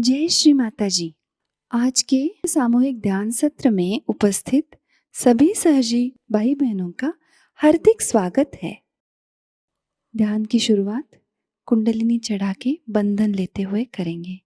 जय श्री माता जी। आज के सामूहिक ध्यान सत्र में उपस्थित सभी सहजी भाई बहनों का हार्दिक स्वागत है। ध्यान की शुरुआत कुंडलिनी चढ़ा के बंधन लेते हुए करेंगे।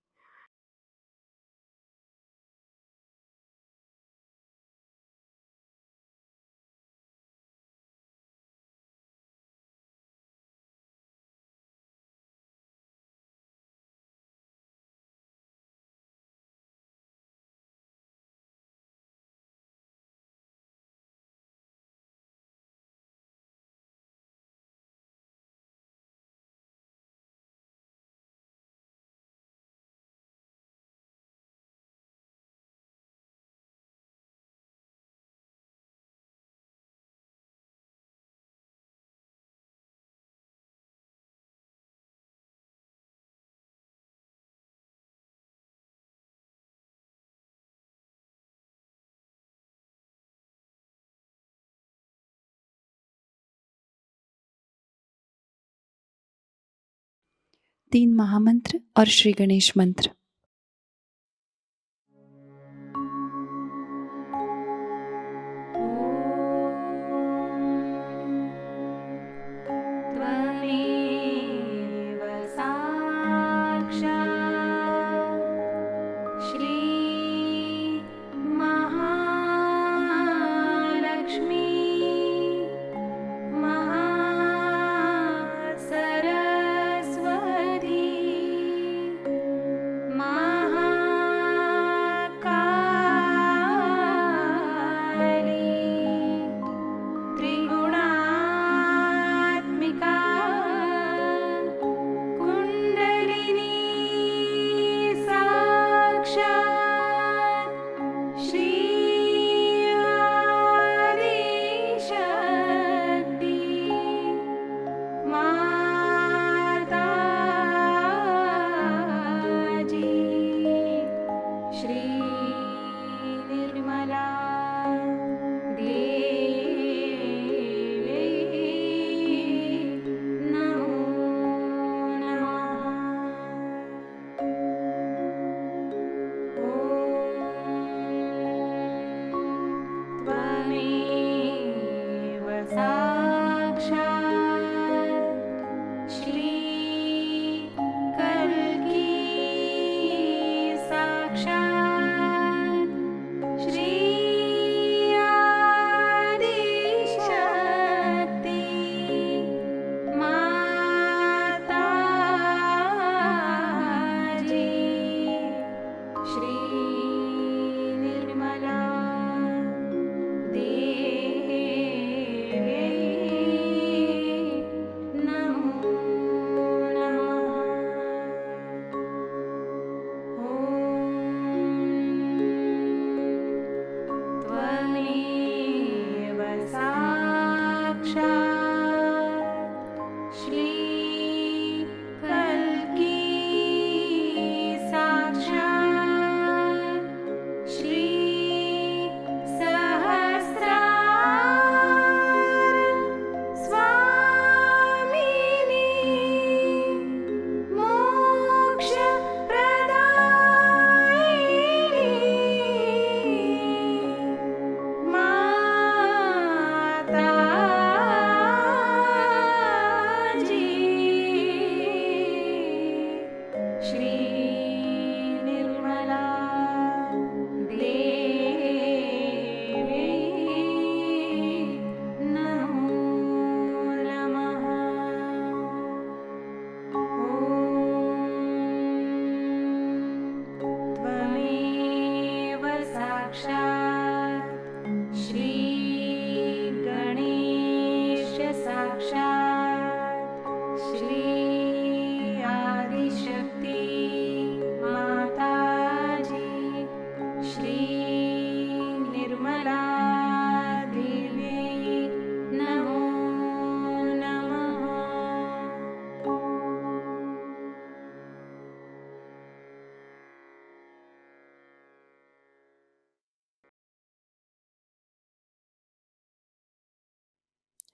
तीन महामंत्र और श्री गणेश मंत्र।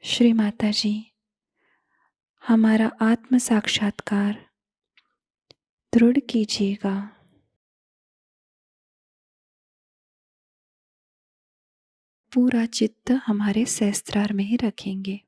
श्री माता जी, हमारा आत्म साक्षात्कार दृढ़ कीजिएगा। पूरा चित्त हमारे सहस्त्रार में ही रखेंगे।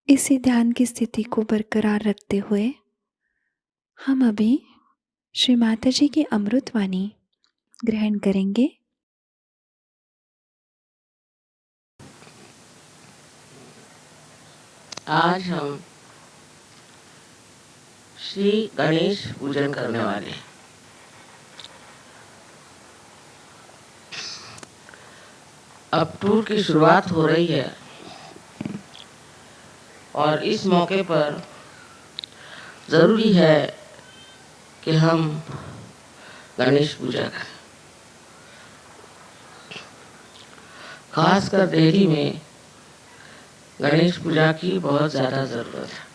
इसी ध्यान की स्थिति को बरकरार रखते हुए हम अभी श्री माता जी की अमृतवाणी ग्रहण करेंगे। आज हम श्री गणेश पूजन करने वाले हैं। अब टूर की शुरुआत हो रही है और इस मौके पर ज़रूरी है कि हम गणेश पूजा करें। खासकर दिल्ली में गणेश पूजा की बहुत ज़्यादा ज़रूरत है।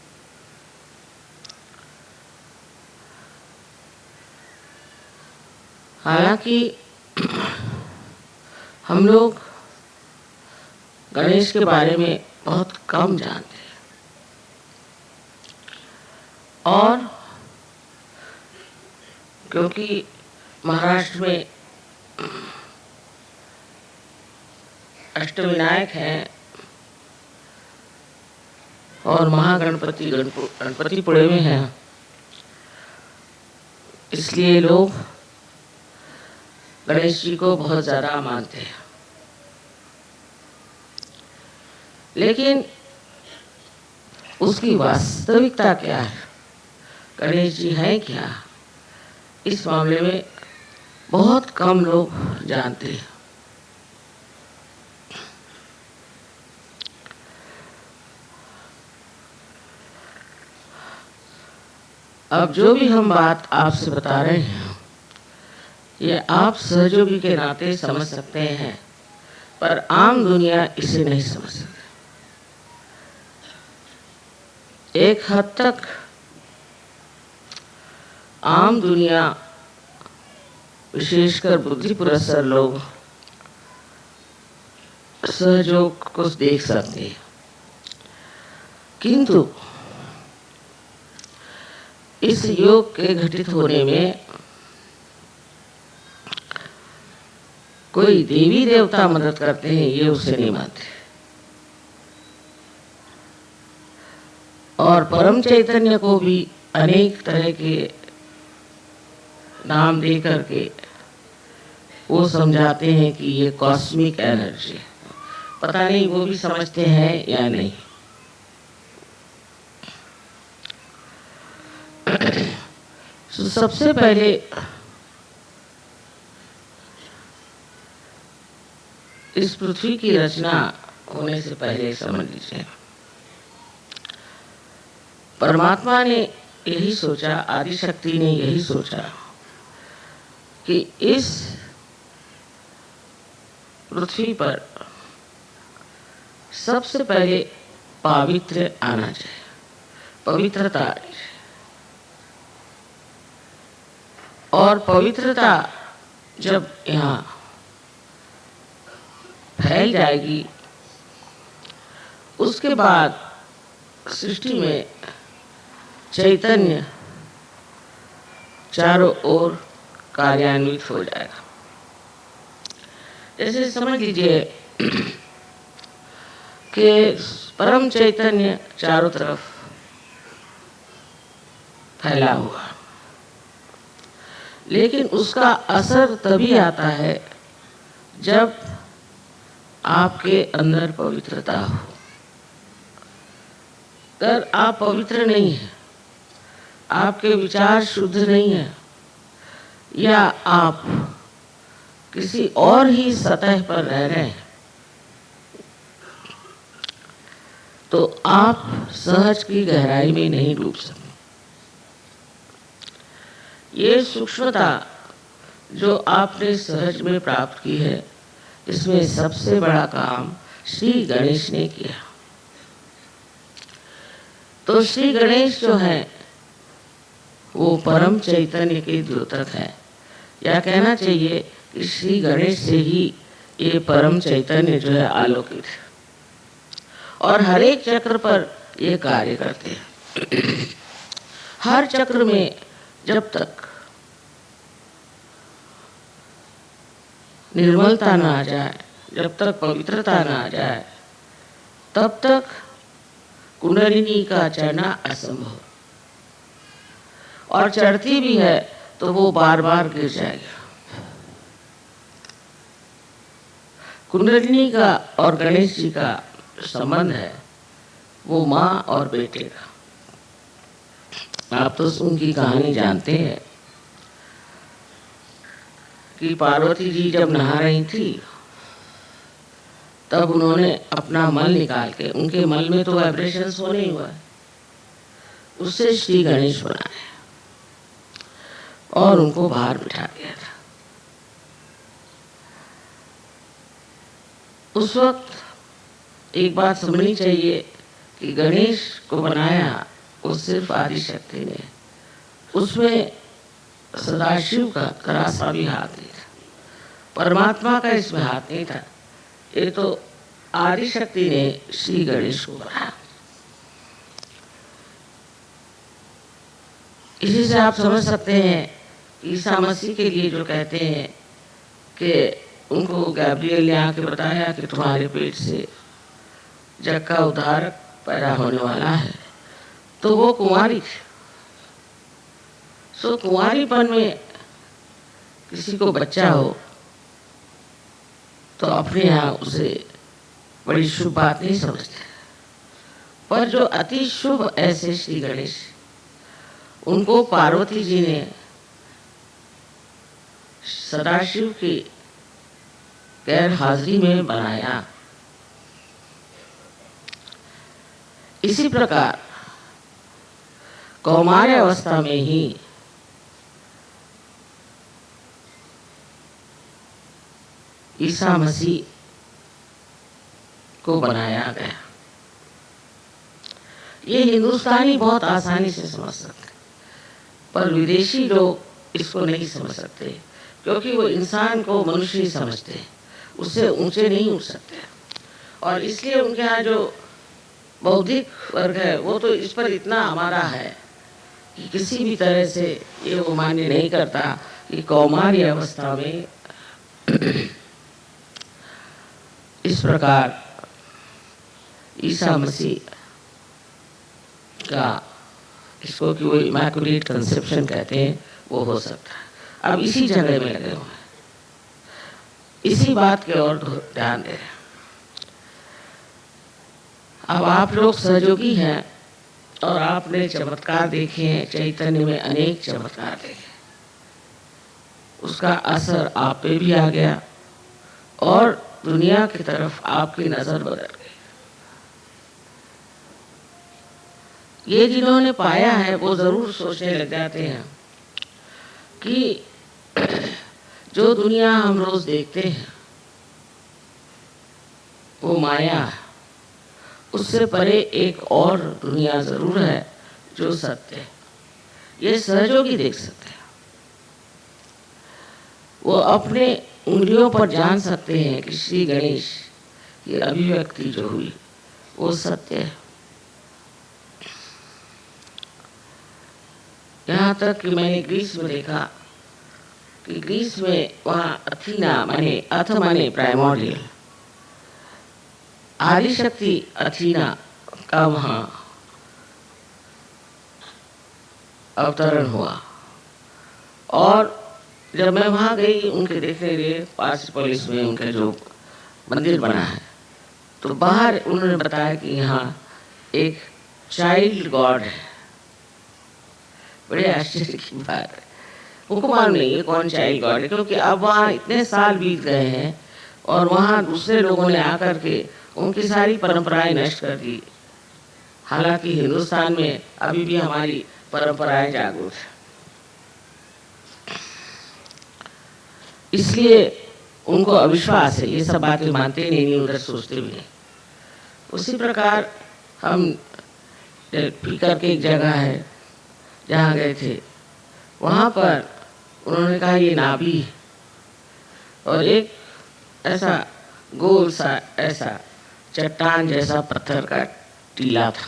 हालांकि हम लोग गणेश के बारे में बहुत कम जानते हैं और क्योंकि महाराष्ट्र में अष्टविनायक हैं और महागणपति गणपतिपुणे में हैं, इसलिए लोग गणेश जी को बहुत ज़्यादा मानते हैं। लेकिन उसकी वास्तविकता क्या है, गणेश जी हैं क्या, इस मामले में बहुत कम लोग जानते हैं। अब जो भी हम बात आपसे बता रहे हैं ये आप सहयोगी के नाते समझ सकते हैं, पर आम दुनिया इसे नहीं समझ सकती। एक हद तक आम दुनिया, विशेषकर बुद्धि पुरस्सर लोग सहयोग को देख सकते हैं, किंतु इस योग के घटित होने में कोई देवी देवता मदद करते हैं ये उसे नहीं मानते। और परम चैतन्य को भी अनेक तरह के नाम दे करके वो समझाते हैं कि ये कॉस्मिक एनर्जी है। पता नहीं वो भी समझते हैं या नहीं। तो सबसे पहले इस पृथ्वी की रचना होने से पहले समझ लीजिए, परमात्मा ने यही सोचा, आदि शक्ति ने यही सोचा कि इस पृथ्वी पर सबसे पहले पवित्र आना चाहिए, पवित्रता आनी चाहिए। और पवित्रता जब यहाँ फैल जाएगी, उसके बाद सृष्टि में चैतन्य चारों ओर कार्यान्वित हो जाएगा। जैसे समझ लीजिए कि परम चैतन्य चारों तरफ फैला हुआ, लेकिन उसका असर तभी आता है जब आपके अंदर पवित्रता हो। अगर आप पवित्र नहीं हैं, आपके विचार शुद्ध नहीं है, या आप किसी और ही सतह पर रह रहे हैं, तो आप सहज की गहराई में नहीं डूब सकते। ये सूक्ष्मता जो आपने सहज में प्राप्त की है, इसमें सबसे बड़ा काम श्री गणेश ने किया। तो श्री गणेश जो है वो परम चैतन्य के द्योतक है, या कहना चाहिए कि श्री गणेश से ही ये परम चैतन्य जो है आलोकित है, और हर एक चक्र पर ये कार्य करते हैं। हर चक्र में जब तक निर्मलता न आ जाए, जब तक पवित्रता न आ जाए, तब तक कुंडलिनी का चढ़ना असंभव। और चढ़ती भी है तो वो बार बार गिर जाएगा। कुंडलिनी का और गणेश जी का संबंध है वो माँ और बेटे का। आप तो उनकी कहानी जानते हैं कि पार्वती जी जब नहा रही थी तब उन्होंने अपना मल निकाल के, उनके मल में तो वाइब्रेशन होने ही हुआ है, उससे श्री गणेश बनाए और उनको बाहर बिठा दिया था। उस वक्त एक बात समझनी चाहिए कि गणेश को बनाया वो सिर्फ आदि शक्ति ने, उसमें सदाशिव का जरा सा भी हाथ नहीं था, परमात्मा का इसमें हाथ नहीं था। ये तो आदि शक्ति ने श्री गणेश को बनाया। इसी से आप समझ सकते हैं ईसा मसीह के लिए जो कहते हैं कि उनको गैब्रियल ने आके बताया कि तुम्हारे पेट से जग का उद्धारक पैदा होने वाला है, तो वो कुंवारी थी। सो कुंवारीपन में किसी को बच्चा हो तो अपने यहाँ उसे बड़ी शुभ बात नहीं समझते, पर जो अति शुभ ऐसे श्री गणेश, उनको पार्वती जी ने सदाशिव की गैर हाजिरी में बनाया। इसी प्रकार कौमार्य अवस्था में ही ईसा मसीह को बनाया गया। ये हिंदुस्तानी बहुत आसानी से समझ सकते, पर विदेशी लोग इसको नहीं समझ सकते, क्योंकि वो इंसान को मनुष्य ही समझते हैं, उससे ऊंचे नहीं उठ सकते। और इसलिए उनके यहाँ जो बौद्धिक वर्ग है वो तो इस पर इतना आमादा है कि किसी भी तरह से ये वो मान्य नहीं करता कि कौमार्य अवस्था में इस प्रकार ईसा मसीह का, इसको कि वो इमैकुलेट कंसेप्शन कहते हैं, वो हो सकता है। अब इसी जगह में लगे हुए हैं, इसी बात की ओर ध्यान दे रहे हैं। अब आप लोग सहयोगी हैं और आपने चमत्कार देखे हैं, चैतन्य में अनेक चमत्कार देखे, उसका असर आप पे भी आ गया और दुनिया की तरफ आपकी नजर बदल गई। ये जिन्होंने पाया है वो जरूर सोचने लग जाते हैं कि जो दुनिया हम रोज देखते हैं वो माया है, उससे परे एक और दुनिया जरूर है जो सत्य है। ये सहयोगी देख सकते हैं, वो अपने उंगलियों पर जान सकते हैं कि श्री गणेश की अभिव्यक्ति जो हुई वो सत्य है। यहाँ तक कि मैंने ग्रीस में देखा कि ग्रीस में वहाँ अथीना माने अथ माने प्राइमोर्डियल, आदिशक्ति अथीना का वहाँ अवतरण हुआ। और जब मैं वहाँ गई उनके देखने के लिए, पार्सिपोलिस में उनका जो मंदिर बना है, तो बाहर उन्होंने बताया कि यहाँ एक चाइल्ड गॉड है। बड़े आश्चर्य की बात है, उनको मालूम नहीं है कौन चाइल्ड गॉड है, क्योंकि अब वहाँ इतने साल बीत गए हैं और वहाँ दूसरे लोगों ने आकर के उनकी सारी परंपराएं नष्ट कर दी। हालांकि हिंदुस्तान में अभी भी हमारी परंपराएं जागरूक है, इसलिए उनको अविश्वास है, ये सब बातें मानते नहीं, उधर सोचते भी नहीं। उसी प्रकार हम पीकर के एक जगह है जहाँ गए थे, वहाँ पर उन्होंने कहा ये नाभि है, और एक ऐसा गोल सा ऐसा चट्टान जैसा पत्थर का टीला था,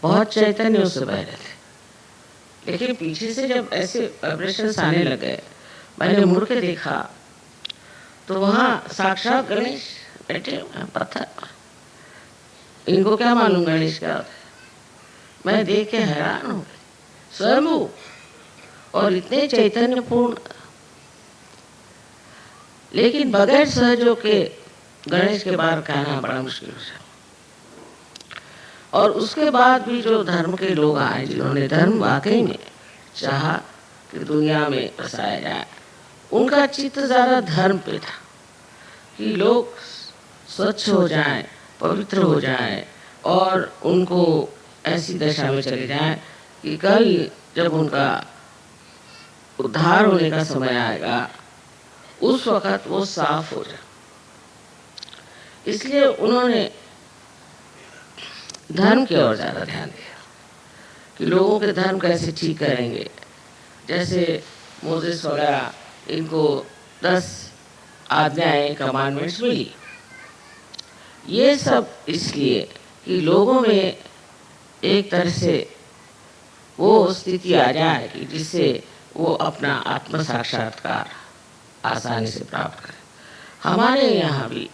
बहुत चैतन्य उससे बह रहे थे। लेकिन पीछे से जब ऐसे वाइब्रेशंस आने लगे, मैंने मुड़ के देखा तो वहाँ साक्षात गणेश बैठे हुए पत्थर। इनको क्या मालूम गणेश क्या होता है? मैं देख के हैरान हो गई, स्वयं और इतने चैतन्यपूर्ण, लेकिन बगैर सहयोग के गणेश के बारे कहना बड़ा मुश्किल है। और उसके बाद भी जो धर्म के लोग आए, जिन्होंने धर्म वाकई में चाहा कि दुनिया में बसाया जाए, उनका चित्त ज्यादा धर्म पे था कि लोग स्वच्छ हो जाएं, पवित्र हो जाएं और उनको ऐसी दशा में चले जाएं कि कल जब उनका उद्धार होने का समय आएगा उस वक़्त वो साफ हो जाए। इसलिए उन्होंने धर्म की ओर ज़्यादा ध्यान दिया कि लोगों के धर्म कैसे ठीक करेंगे। जैसे मोसेस वगैरह, इनको 10 आज्ञाएं, कमांडमेंट्स मिली। ये सब इसलिए कि लोगों में एक तरह से वो स्थिति आ जाए कि जिससे वो अपना आत्म साक्षात्कार आसानी से प्राप्त करें। हमारे यहाँ भी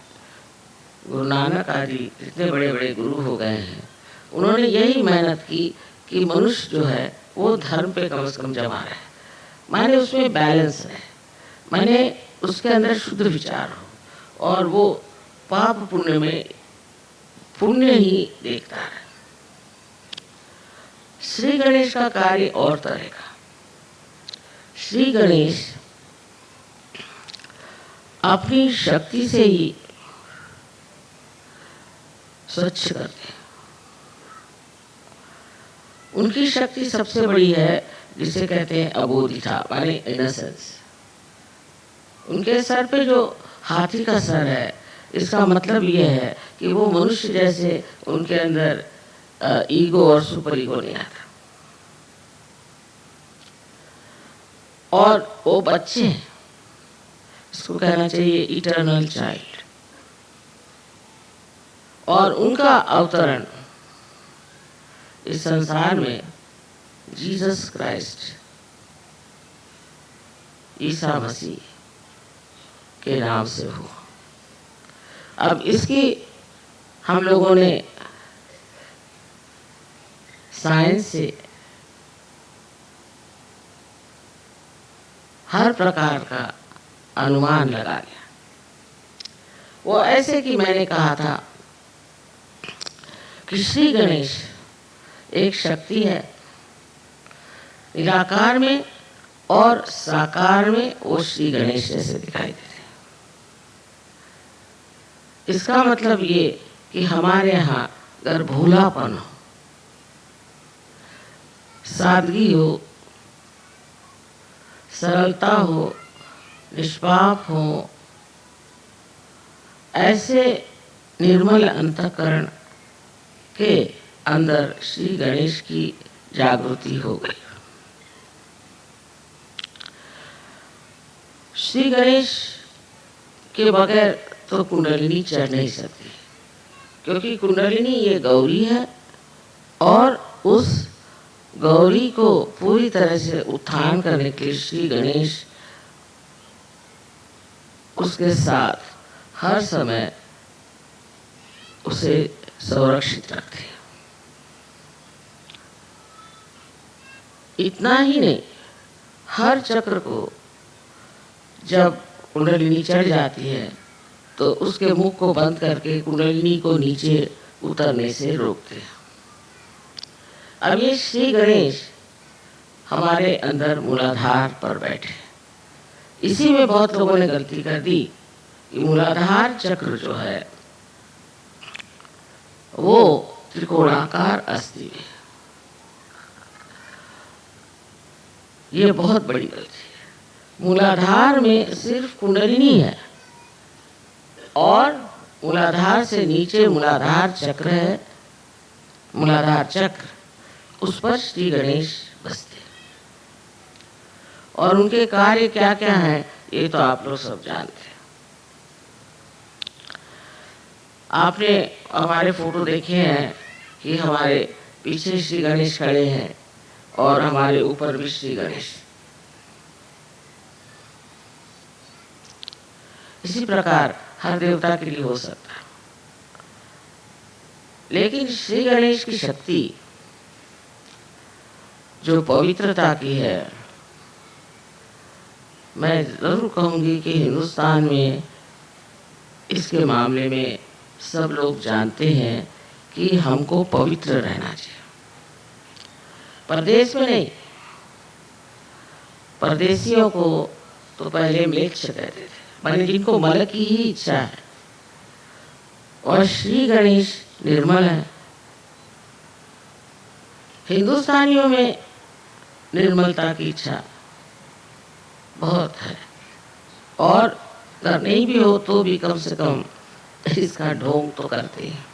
गुरु नानक आदि जितने बड़े बड़े गुरु हो गए हैं, उन्होंने यही मेहनत की कि मनुष्य जो है वो धर्म पे कम से कम जमा रहे, माने उसमें बैलेंस है, माने उसके अंदर शुद्ध विचार हो और वो पाप पुण्य में पुण्य ही देखता है। श्री गणेश का कार्य और तरह का। श्री गणेश अपनी शक्ति से ही स्वच्छ करते हैं। उनकी शक्ति सबसे बड़ी है, जिसे कहते हैं अबोधिता, माने इनोसेंस। उनके सर पे जो हाथी का सर है, इसका मतलब ये है कि वो मनुष्य जैसे उनके अंदर ईगो और सुपर ईगो नहीं आता। और वो बच्चे हैं, इसको कहना चाहिए इटर्नल चाइल्ड। और उनका अवतरण इस संसार में जीसस क्राइस्ट, ईसा मसीह के नाम से हुआ। अब इसकी हम लोगों ने साइंस से हर प्रकार का अनुमान लगा लिया। वो ऐसे कि मैंने कहा था कि श्री गणेश एक शक्ति है, निराकार में और साकार में वो श्री गणेश जैसे दिखाई देते हैं। इसका मतलब ये कि हमारे यहाँ अगर भोलापन हो, सादगी हो, सरलता हो, निष्पाप हो, ऐसे निर्मल अंतःकरण के अंदर श्री गणेश की जागृति हो गई। श्री गणेश के बगैर तो कुंडलिनी चढ़ नहीं सकती, क्योंकि कुंडलिनी ये गौरी है और उस गौरी को पूरी तरह से उत्थान करने के लिए श्री गणेश उसके साथ हर समय उसे संरक्षित रखते हैं। इतना ही नहीं, हर चक्र को जब कुंडलिनी चढ़ जाती है तो उसके मुख को बंद करके कुंडलिनी को नीचे उतरने से रोकते हैं। अब ये श्री गणेश हमारे अंदर मूलाधार पर बैठे। इसी में बहुत लोगों ने गलती कर दी कि मूलाधार चक्र जो है वो त्रिकोणाकार अस्थि है। ये बहुत बड़ी गलती है। मूलाधार में सिर्फ कुंडलिनी है और मूलाधार से नीचे मूलाधार चक्र है। मूलाधार चक्र, उस पर श्री गणेश बसते हैं। और उनके कार्य क्या क्या हैं ये तो आप लोग सब जानते हैं। आपने हमारे फोटो देखे हैं कि हमारे पीछे श्री गणेश खड़े हैं और हमारे ऊपर भी श्री गणेश। इसी प्रकार हर देवता के लिए हो सकता है, लेकिन श्री गणेश की शक्ति जो पवित्रता की है, मैं जरूर कहूंगी कि हिंदुस्तान में इसके मामले में सब लोग जानते हैं कि हमको पवित्र रहना चाहिए। परदेश में नहीं, परदेशियों को तो पहले म्लेच्छ कहते थे, माने जिनको मल की ही इच्छा है। और श्री गणेश निर्मल है। हिंदुस्तानियों में निर्मलता की इच्छा बहुत है, और अगर नहीं भी हो तो भी कम से कम इसका ढोंग तो करते हैं।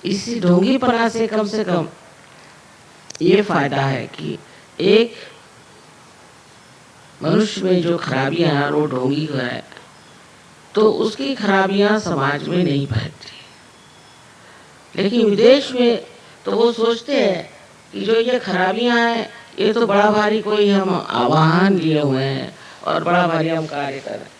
इसी ढोंगीपना से कम ये फायदा है कि एक मनुष्य में जो खराबियां हैं वो ढोंगी है, तो उसकी खराबियां समाज में नहीं फैलती। लेकिन विदेश में तो वो सोचते हैं कि जो ये खराबियां हैं ये तो बड़ा भारी कोई हम आवाहन लिए हुए हैं और बड़ा भारी हम कार्य कर रहे हैं।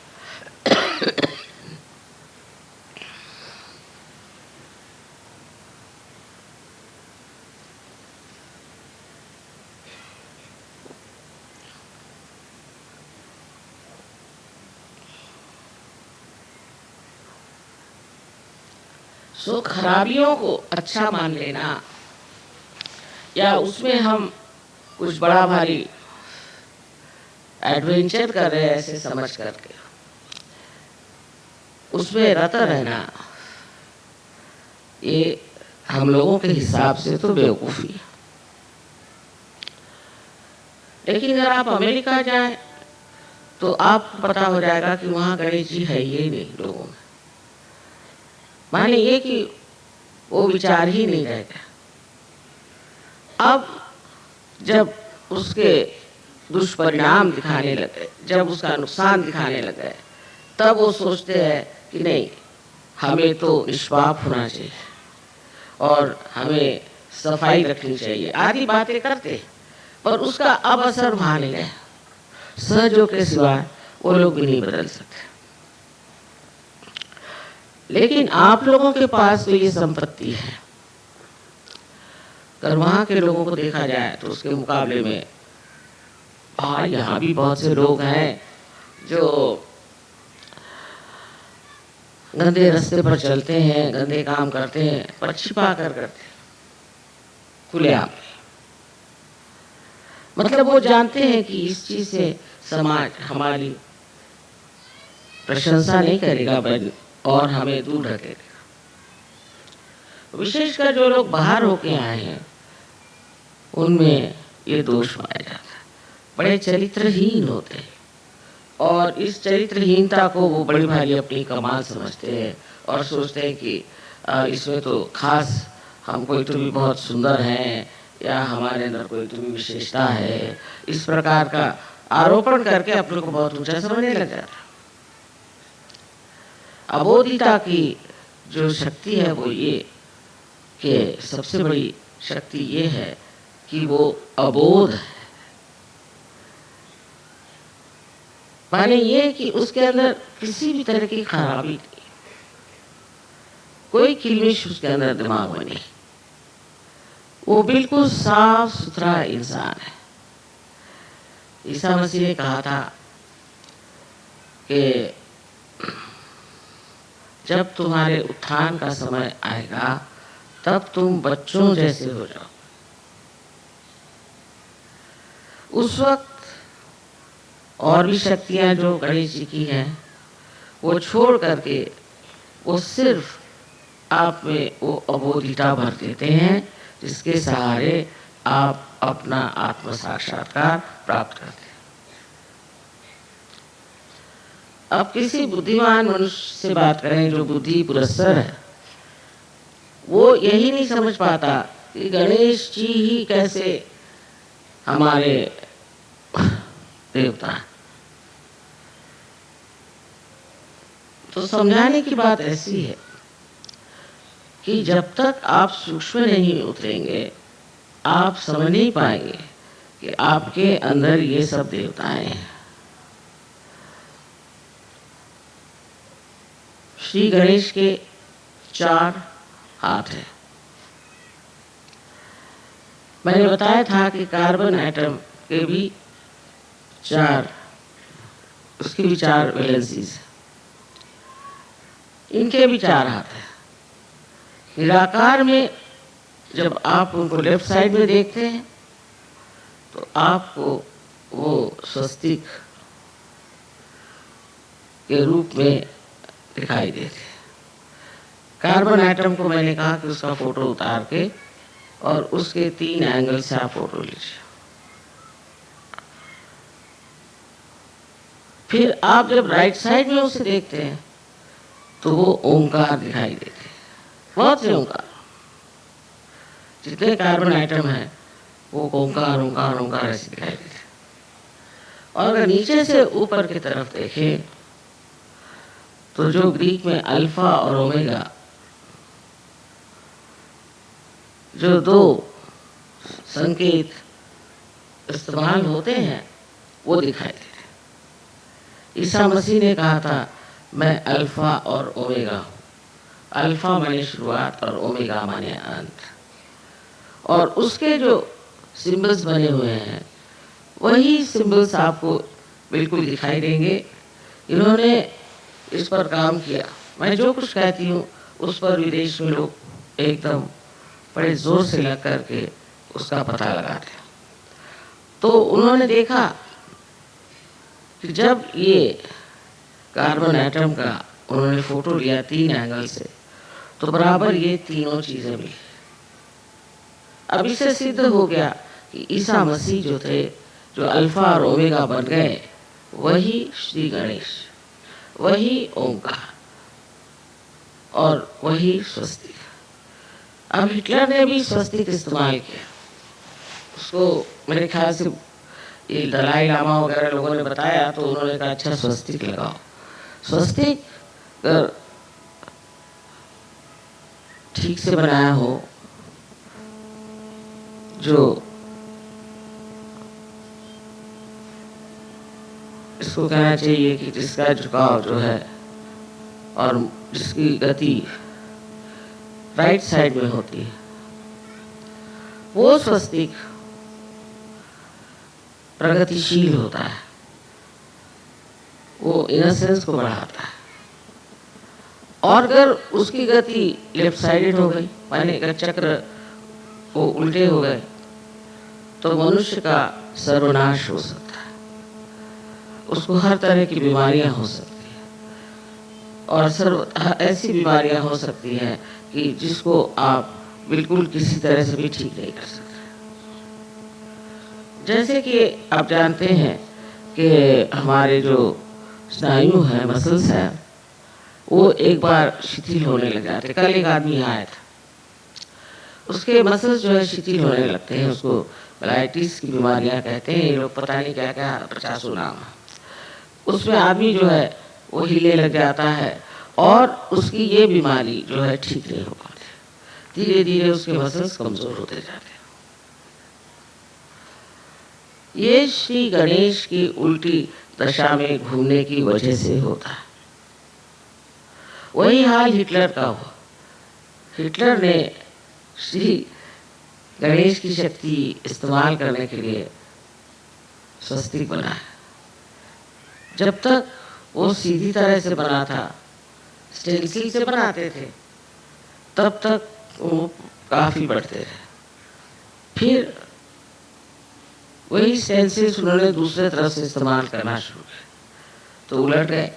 सो खराबियों को अच्छा मान लेना या उसमें हम कुछ बड़ा भारी एडवेंचर कर रहे हैं ऐसे समझ करके उसमें रत रहना, ये हम लोगों के हिसाब से तो बेवकूफ़ी है। लेकिन अगर आप अमेरिका जाएं तो आपको पता हो जाएगा कि वहाँ गणेश जी है ही नहीं लोगों में। माने ये कि वो विचार ही नहीं रह गया। अब जब उसके दुष्परिणाम दिखाने लगे, जब उसका नुकसान दिखाने लगे, तब वो सोचते हैं कि नहीं, हमें तो निष्पाप होना चाहिए और हमें सफाई रखनी चाहिए, आदि बातें करते, पर उसका अब असर वहां नहीं रहा। सहजों के सिवाय वो लोग भी नहीं बदल सकते। लेकिन आप लोगों के पास तो ये संपत्ति है। अगर वहां के लोगों को देखा जाए तो उसके मुकाबले में यहाँ भी बहुत से लोग हैं जो गंदे रास्ते पर चलते हैं, गंदे काम करते हैं, पर छिपा कर करते हैं, खुलेआम। मतलब वो जानते हैं कि इस चीज से समाज हमारी प्रशंसा नहीं करेगा और हमें दूर रखेगा। विशेषकर जो लोग बाहर होके आए हैं उनमें ये दोष पाया जाता है, बड़े चरित्रहीन होते हैं और इस चरित्रहीनता को वो बड़ी भारी अपनी कमाल समझते हैं और सोचते हैं कि इसमें तो खास हम कोई तो भी बहुत सुंदर हैं या हमारे अंदर कोई तो भी विशेषता है, इस प्रकार का आरोपण करके अपने को बहुत ऊंचा समझने लग जाता। अबोधिता की जो शक्ति है वो ये कि सबसे बड़ी शक्ति ये है कि वो अबोध है। माने ये कि उसके अंदर किसी भी तरह की खराबी नहीं, कोई किलमिश उसके अंदर दिमाग में नहीं, वो बिल्कुल साफ सुथरा इंसान है। ईसा मसीह ने कहा था कि जब तुम्हारे उत्थान का समय आएगा तब तुम बच्चों जैसे हो जाओ। उस वक्त और भी शक्तियां जो गणेश जी की हैं वो छोड़ करके वो सिर्फ आप में वो अबोधिता भर देते हैं जिसके सहारे आप अपना आत्म साक्षात्कार प्राप्त करते हैं। अब किसी बुद्धिमान मनुष्य से बात करें जो बुद्धि पुरस्सर है, वो यही नहीं समझ पाता कि गणेश जी ही कैसे हमारे देवता हैं। तो समझाने की बात ऐसी है कि जब तक आप सूक्ष्म नहीं उतरेंगे आप समझ नहीं पाएंगे कि आपके अंदर ये सब देवताएं हैं। श्री गणेश के 4 हाथ हैं। मैंने बताया था कि कार्बन एटम के भी 4 उसकी भी 4 वैलेंसीज, इनके भी 4 हाथ हैं। निराकार में जब आप उनको लेफ्ट साइड में देखते हैं तो आपको वो स्वस्तिक के रूप में दिखाई देते हैं। कार्बन एटम को मैंने कहा कि उसका फोटो उतार के और उसके 3 एंगल से आप फोटो लीजिए। फिर आप जब राइट साइड में उसे देखते हैं तो वो ओंकार दिखाई देते हैं, बहुत से ओंकार। जितने कार्बन एटम है वो ओंकार ओंकार ओंकार ऐसे दिखाई देते हैं। और अगर नीचे से ऊपर की तरफ देखें तो जो ग्रीक में अल्फा और ओमेगा जो 2 संकेत इस्तेमाल होते हैं वो दिखाई देते हैं। ईसा मसीह ने कहा था मैं अल्फा और ओमेगा हूँ। अल्फा माने शुरुआत और ओमेगा माने अंत। और उसके जो सिंबल्स बने हुए हैं वही सिंबल्स आपको बिल्कुल दिखाई देंगे। इन्होंने इस पर काम किया। मैं जो कुछ कहती हूँ उस पर विदेश में लोग एकदम बड़े जोर से लग करके उसका पता लगाते हैं। तो उन्होंने देखा कि जब ये कार्बन एटम का उन्होंने फोटो लिया 3 एंगल से तो बराबर ये तीनों चीजें मिली। अब इससे सिद्ध हो गया कि ईसा मसीह जो थे जो अल्फा और ओमेगा बन गए, वही श्री गणेश, वही ओंकार और वही स्वस्तिक। अब हिटलर ने भी स्वस्तिक इस्तेमाल किया। उसको मेरे ख्याल से ये दलाई लामा वगैरह लोगों ने बताया, तो उन्होंने कहा अच्छा स्वस्तिक लगाओ। स्वस्तिक ठीक से बनाया हो, जो इसको कहना चाहिए कि जिसका झुकाव जो है और जिसकी गति राइट साइड में होती है, वो स्वस्तिक प्रगतिशील होता है, वो इनोसेंस को बढ़ाता है। और अगर उसकी गति लेफ्ट साइडेड हो गई, माने अगर चक्र वो उल्टे हो गए, तो मनुष्य का सर्वनाश हो सकता है, उसको हर तरह की बीमारियां हो सकती है, और ऐसी बीमारियां हो सकती हैं कि जिसको आप बिल्कुल किसी तरह से भी ठीक नहीं कर सकते। जैसे कि आप जानते हैं कि हमारे जो स्नायु है, मसल्स है, वो एक बार शिथिल होने लग जाते। कल एक आदमी आया था, उसके मसल्स जो है शिथिल होने लगते हैं, उसको ब्लाइटिस की बीमारियां कहते हैं ये लोग, पता नहीं क्या क्या 50 नाम। उसमें आदमी जो है वो हिले लग जाता है और उसकी ये बीमारी जो है ठीक नहीं हो पाती, धीरे धीरे उसके मसल्स कमजोर होते जाते हैं। ये श्री गणेश की उल्टी दशा में घूमने की वजह से होता है। वही हाल हिटलर का हुआ। हिटलर ने श्री गणेश की शक्ति इस्तेमाल करने के लिए स्वस्तिक बनाया। जब तक वो सीधी तरह से बना था, स्टेंसिल से बनाते थे, तब तक वो काफी बढ़ते रहे। फिर वही स्टेंसिल्स उन्होंने दूसरे तरफ से इस्तेमाल करना शुरू किया, तो उलट गए।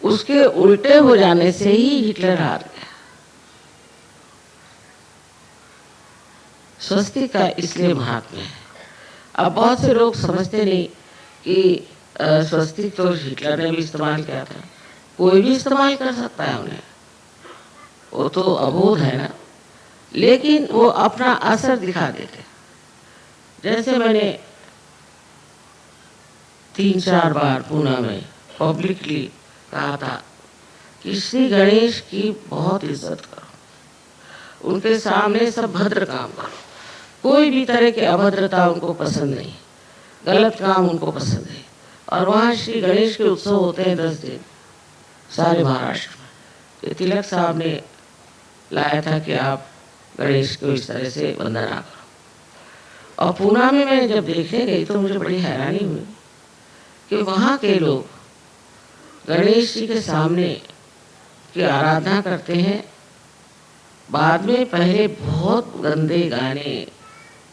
उसके उल्टे हो जाने से ही हिटलर हार गया। स्वस्तिक का इसलिए महात्म्य है। अब बहुत से लोग समझते नहीं कि स्वस्तिक तो हिटलर ने भी इस्तेमाल किया था, कोई भी इस्तेमाल कर सकता है उन्हें, वो तो अबोध है ना, लेकिन वो अपना असर दिखा देते। जैसे मैंने 3-4 बार पुणे में पब्लिकली कहा था कि श्री गणेश की बहुत इज्जत करो, उनके सामने सब भद्र काम करो, कोई भी तरह की अभद्रता उनको पसंद नहीं, गलत काम उनको पसंद नहीं। और वहाँ श्री गणेश के उत्सव होते हैं 10 दिन सारे महाराष्ट्र में। तो तिलक साहब ने लाया था कि आप गणेश को इस तरह से वंदना करो। और पुणे में मैं जब देखने गई तो मुझे बड़ी हैरानी हुई कि वहाँ के लोग गणेश जी के सामने की आराधना करते हैं, बाद में पहले बहुत गंदे गाने,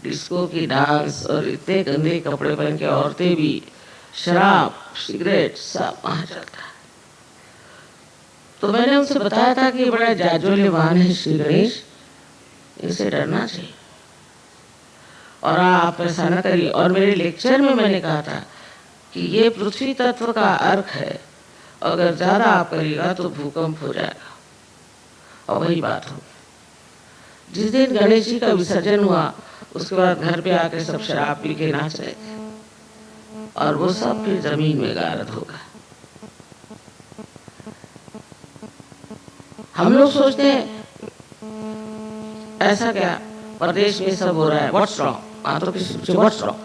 डिस्को की डांस और इतने गंदे कपड़े पहन के औरतें भी, शराब, सिगरेट सब वहाँ चलता है। तो मैंने उनसे बताया था कि बड़ा जाज्वल्यवान है श्री गणेश, इनसे डरना चाहिए और आप ऐसा न करिए। और मेरे लेक्चर में मैंने कहा था कि ये पृथ्वी तत्व का अर्क है, अगर ज्यादा आप करिएगा तो भूकंप हो जाएगा। और वही बात हो, जिस दिन गणेश जी का विसर्जन हुआ उसके बाद घर पे आके सब शराब पी के नाच रहे थे और वो सब फिर जमीन में गारद हो गए। हम लोग सोचते हैं ऐसा क्या प्रदेश में सब हो रहा है, व्हाट्स रॉन्ग, तो किसी व्हाट्स रॉन्ग,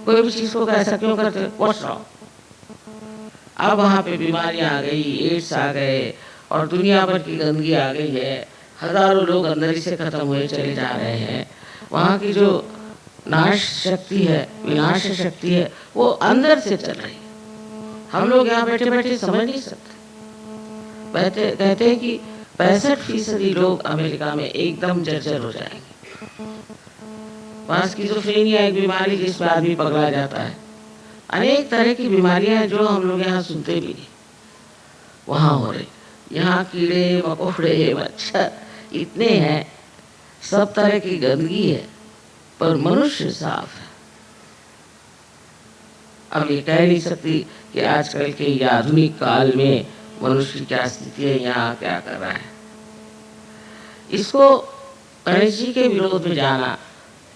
कोई भी चीज को ऐसा क्यों करते, व्हाट्स रॉन्ग। अब वहाँ पे बीमारियां आ गई, एड्स आ गए और दुनिया भर की गंदगी आ गई है, हजारों लोग अंदर ही से खत्म हुए चले जा रहे हैं। वहाँ की जो नाश शक्ति है, विनाश शक्ति है, वो अंदर से चल रही है। हम लोग यहाँ बैठे बैठे समझ नहीं सकते। कहते हैं कि 65% लोग अमेरिका में एकदम जर्जर हो जाएंगे। वहाँ स्किज़ोफ्रेनिया एक बीमारी जिसमें आदमी पगला जाता है, अनेक तरह की बीमारियां हैं जो हम लोग यहाँ सुनते भी नहीं, वहाँ हो रही। यहाँ कीड़े मकोड़े मच्छर इतने हैं, सब तरह की गंदगी है, पर मनुष्य साफ है। अब ये कह नहीं सकती कि आजकल के ये आधुनिक काल में मनुष्य की क्या स्थिति है, यहाँ क्या कर रहा है। इसको गणेश जी के विरोध में जाना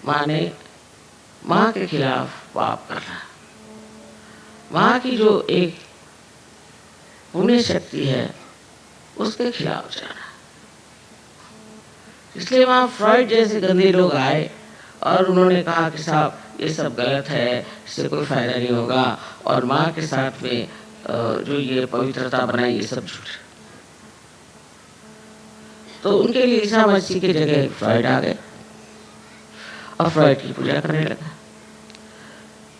माने माँ के खिलाफ पाप करना, माँ की जो एक पुण्य शक्ति है उसके खिलाफ जाना। इसलिए वहाँ फ्रॉइड जैसे गंदे लोग आए और उन्होंने कहा कि साहब ये सब गलत है, इससे कोई फायदा नहीं होगा, और माँ के साथ में जो ये पवित्रता बनाई ये सब झूठ। तो उनके लिए ईसा मसीह की जगह फ्रॉइड आ गए और फ्रॉइड की पूजा करने लगा।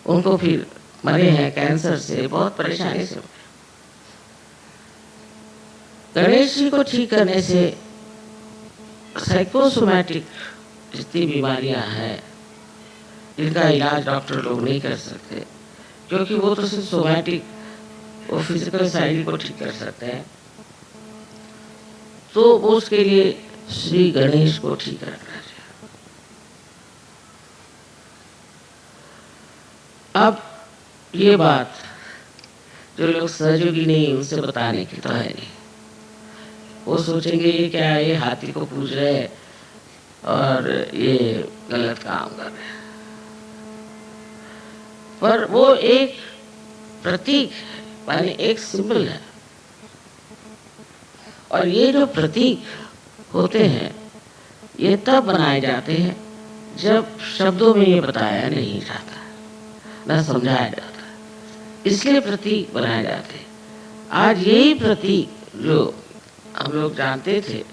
उनको फिर मरे हैं कैंसर से, बहुत परेशानी से। गणेश जी को ठीक करने से साइकोसोमैटिक जितनी बीमारियां हैं जिनका इलाज डॉक्टर लोग नहीं कर सकते, क्योंकि वो तो सिर्फ सोमैटिक, वो फिजिकल साइड को ठीक कर सकते हैं, तो वो उसके लिए श्री गणेश को ठीक रखना चाहिए। अब ये बात जो लोग सहयोगी नहीं उनसे बताने की तो है नहीं। वो सोचेंगे ये क्या है, ये हाथी को पूज रहे हैं और ये गलत काम कर रहे हैं। पर वो एक प्रतीक है, माने एक सिंबल है, और ये जो प्रतीक होते हैं ये तब बनाए जाते हैं जब शब्दों में ये बताया नहीं जाता, न समझाया जाता, इसलिए प्रतीक बनाए जाते हैं। आज यही प्रतीक जो हम लोग जानते थे,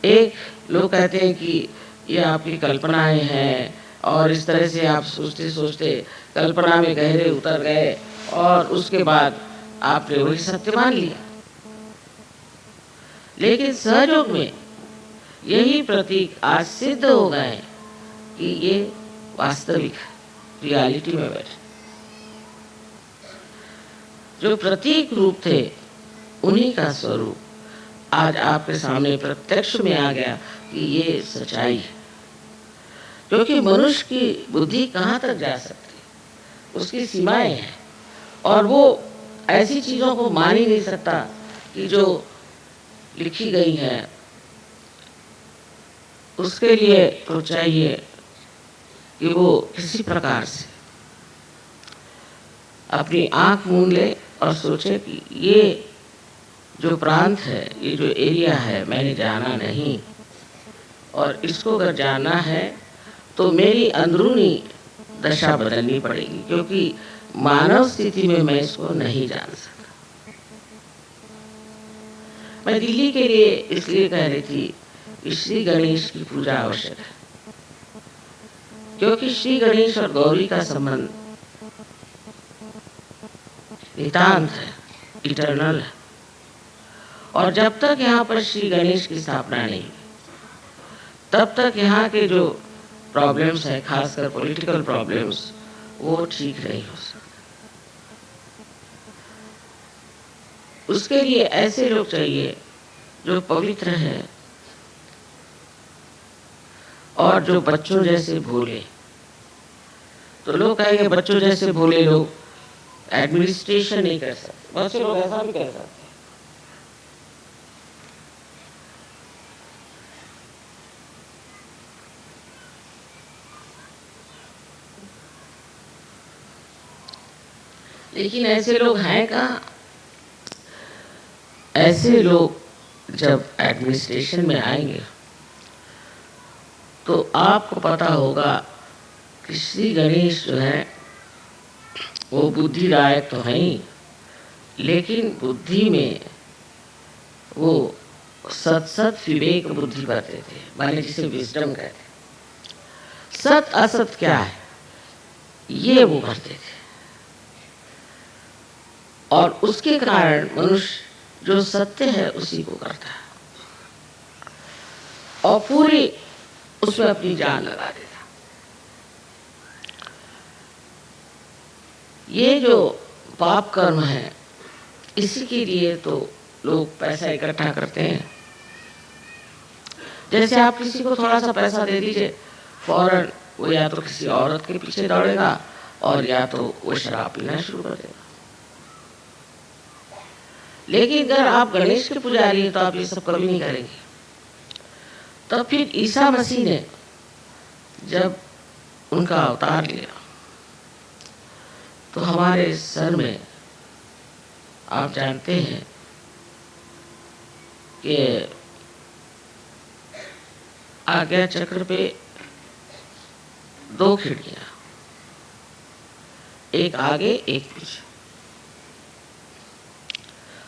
एक लोग कहते हैं कि ये आपकी कल्पनाएं हैं, और इस तरह से आप सोचते सोचते कल्पना में गहरे उतर गए और उसके बाद आपने वही सत्य मान लिया। लेकिन सहयोग में यही प्रतीक आज सिद्ध हो गए कि ये वास्तविक रियलिटी में बैठे। जो प्रतीक रूप थे उन्हीं का स्वरूप आज आपके सामने प्रत्यक्ष में आ गया कि ये सच्चाई है। क्योंकि मनुष्य की बुद्धि कहाँ तक जा सकती है, उसकी सीमाएं हैं, और वो ऐसी चीजों को मान ही नहीं सकता कि जो लिखी गई हैं। उसके लिए तो चाहिए कि वो किसी प्रकार से अपनी आंख मूंद ले और सोचे कि ये जो प्रांत है, ये जो एरिया है, मैंने जाना नहीं, और इसको अगर जानना है तो मेरी अंदरूनी दशा बदलनी पड़ेगी, क्योंकि मानव स्थिति में मैं इसको नहीं जान सकता। मैं दिल्ली के लिए इसलिए कह रही थी कि श्री गणेश की पूजा आवश्यक है, क्योंकि श्री गणेश और गौरी का संबंध नितांत है, इटर्नल है, और जब तक यहाँ पर श्री गणेश की स्थापना नहीं तब तक यहाँ के जो प्रॉब्लम्स है, खासकर पॉलिटिकल प्रॉब्लम्स, वो ठीक नहीं हो सकते। उसके लिए ऐसे लोग चाहिए जो पवित्र है और जो बच्चों जैसे भोले। तो लोग कहेंगे बच्चों जैसे भोले लोग एडमिनिस्ट्रेशन नहीं कर सकते, बहुत से लोग ऐसा भी कह सकते हैं। लेकिन ऐसे लोग हैं कहाँ? ऐसे लोग जब एडमिनिस्ट्रेशन में आएंगे तो आपको पता होगा कि श्री गणेश जो है वो बुद्धिदायक तो है ही, लेकिन बुद्धि में वो सत विवेक बुद्धि करते थे, माने जिसे विजडम कहते हैं। सत असत क्या है ये वो करते थे, और उसके कारण मनुष्य जो सत्य है उसी को करता है और पूरी उसमें अपनी जान लगा देता। ये जो पाप कर्म है इसी के लिए तो लोग पैसा इकट्ठा करते हैं। जैसे आप किसी को थोड़ा सा पैसा दे दीजिए, फौरन वो या तो किसी औरत के पीछे दौड़ेगा और या तो वो शराब पीना शुरू कर देगा। लेकिन अगर आप गणेश के पुजारी हैं तो आप ये सब कभी नहीं करेंगे। तब फिर ईसा मसीह ने जब उनका अवतार लिया तो हमारे सर में आप जानते हैं कि आज्ञा चक्र पे 2 खिड़कियां, एक आगे एक पीछे।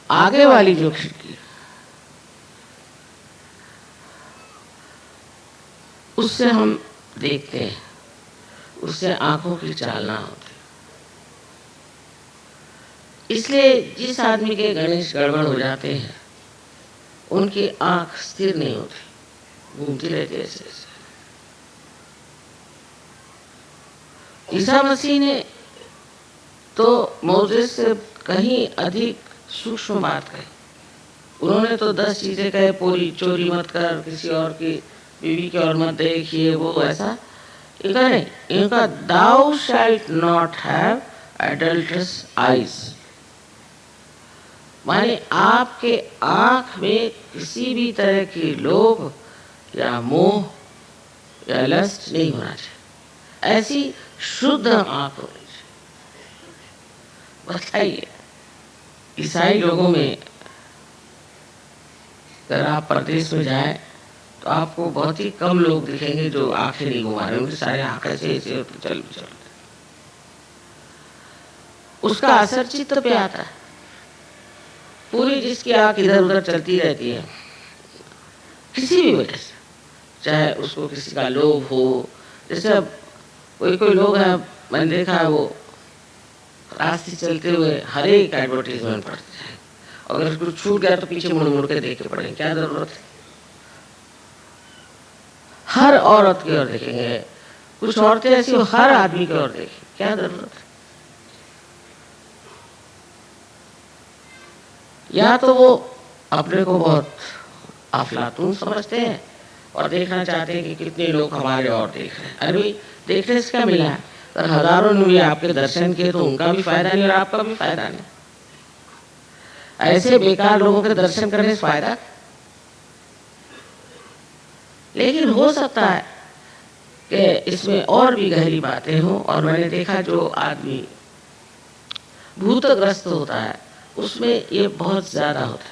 आगे वाली जो खिड़की उससे हम देखते हैं, उससे आंखों की चालना होती है। इसलिए जिस आदमी के गणेश गड़बड़ हो जाते हैं उनकी आंख स्थिर नहीं होती, घूमती रहती है ऐसे ऐसे। ईसा मसीह ने तो मोसेस से कहीं अधिक सूक्ष्म बात कही। उन्होंने तो 10 चीजें कहे, पूरी चोरी मत कर, किसी और की बीवी की ओर मत देख, ये वो ऐसा। इनका नहीं, इनका thou shalt not have adulterous eyes, माने आपके आंख में किसी भी तरह की लोभ या मोह या लस्ट नहीं होना चाहिए, ऐसी शुद्ध आंख होनी चाहिए। बताइए, ईसाई लोगों में अगर आप प्रदेश में जाएं तो आपको बहुत ही कम लोग दिखेंगे जो आंखें नहीं घुमा रहे, उनके सारे आंखें ऐसे ऐसे चल। उसका असर चित्त पे आता है। पूरी जिसकी आंख इधर उधर चलती रहती है किसी भी वजह से, चाहे उसको किसी का लोभ हो, जैसे अब कोई लोग हैं, मैंने देखा है, वो रास्ते चलते हुए हर एक एडवर्टीजमेंट पढ़ते हैं, अगर कुछ छूट गया तो पीछे मुड़ मुड़ के देख के पढ़ेंगे, क्या जरूरत है। हर औरत की ओर देखेंगे, कुछ औरतें ऐसी हर आदमी की ओर देखें, क्या जरूरत है। या तो वो अपने को बहुत अफलातून समझते हैं और देखना चाहते हैं कि कितने लोग हमारे और देख रहे हैं। अरे भाई, देखने से क्या मिला है? अगर हजारों ने भी आपके दर्शन किए तो उनका भी फायदा नहीं और आपका भी फायदा नहीं। ऐसे बेकार लोगों के दर्शन करने से फायदा। लेकिन हो सकता है कि इसमें और भी गहरी बातें हों, और मैंने देखा जो आदमी भूतग्रस्त होता है उसमें ये बहुत ज्यादा होता है।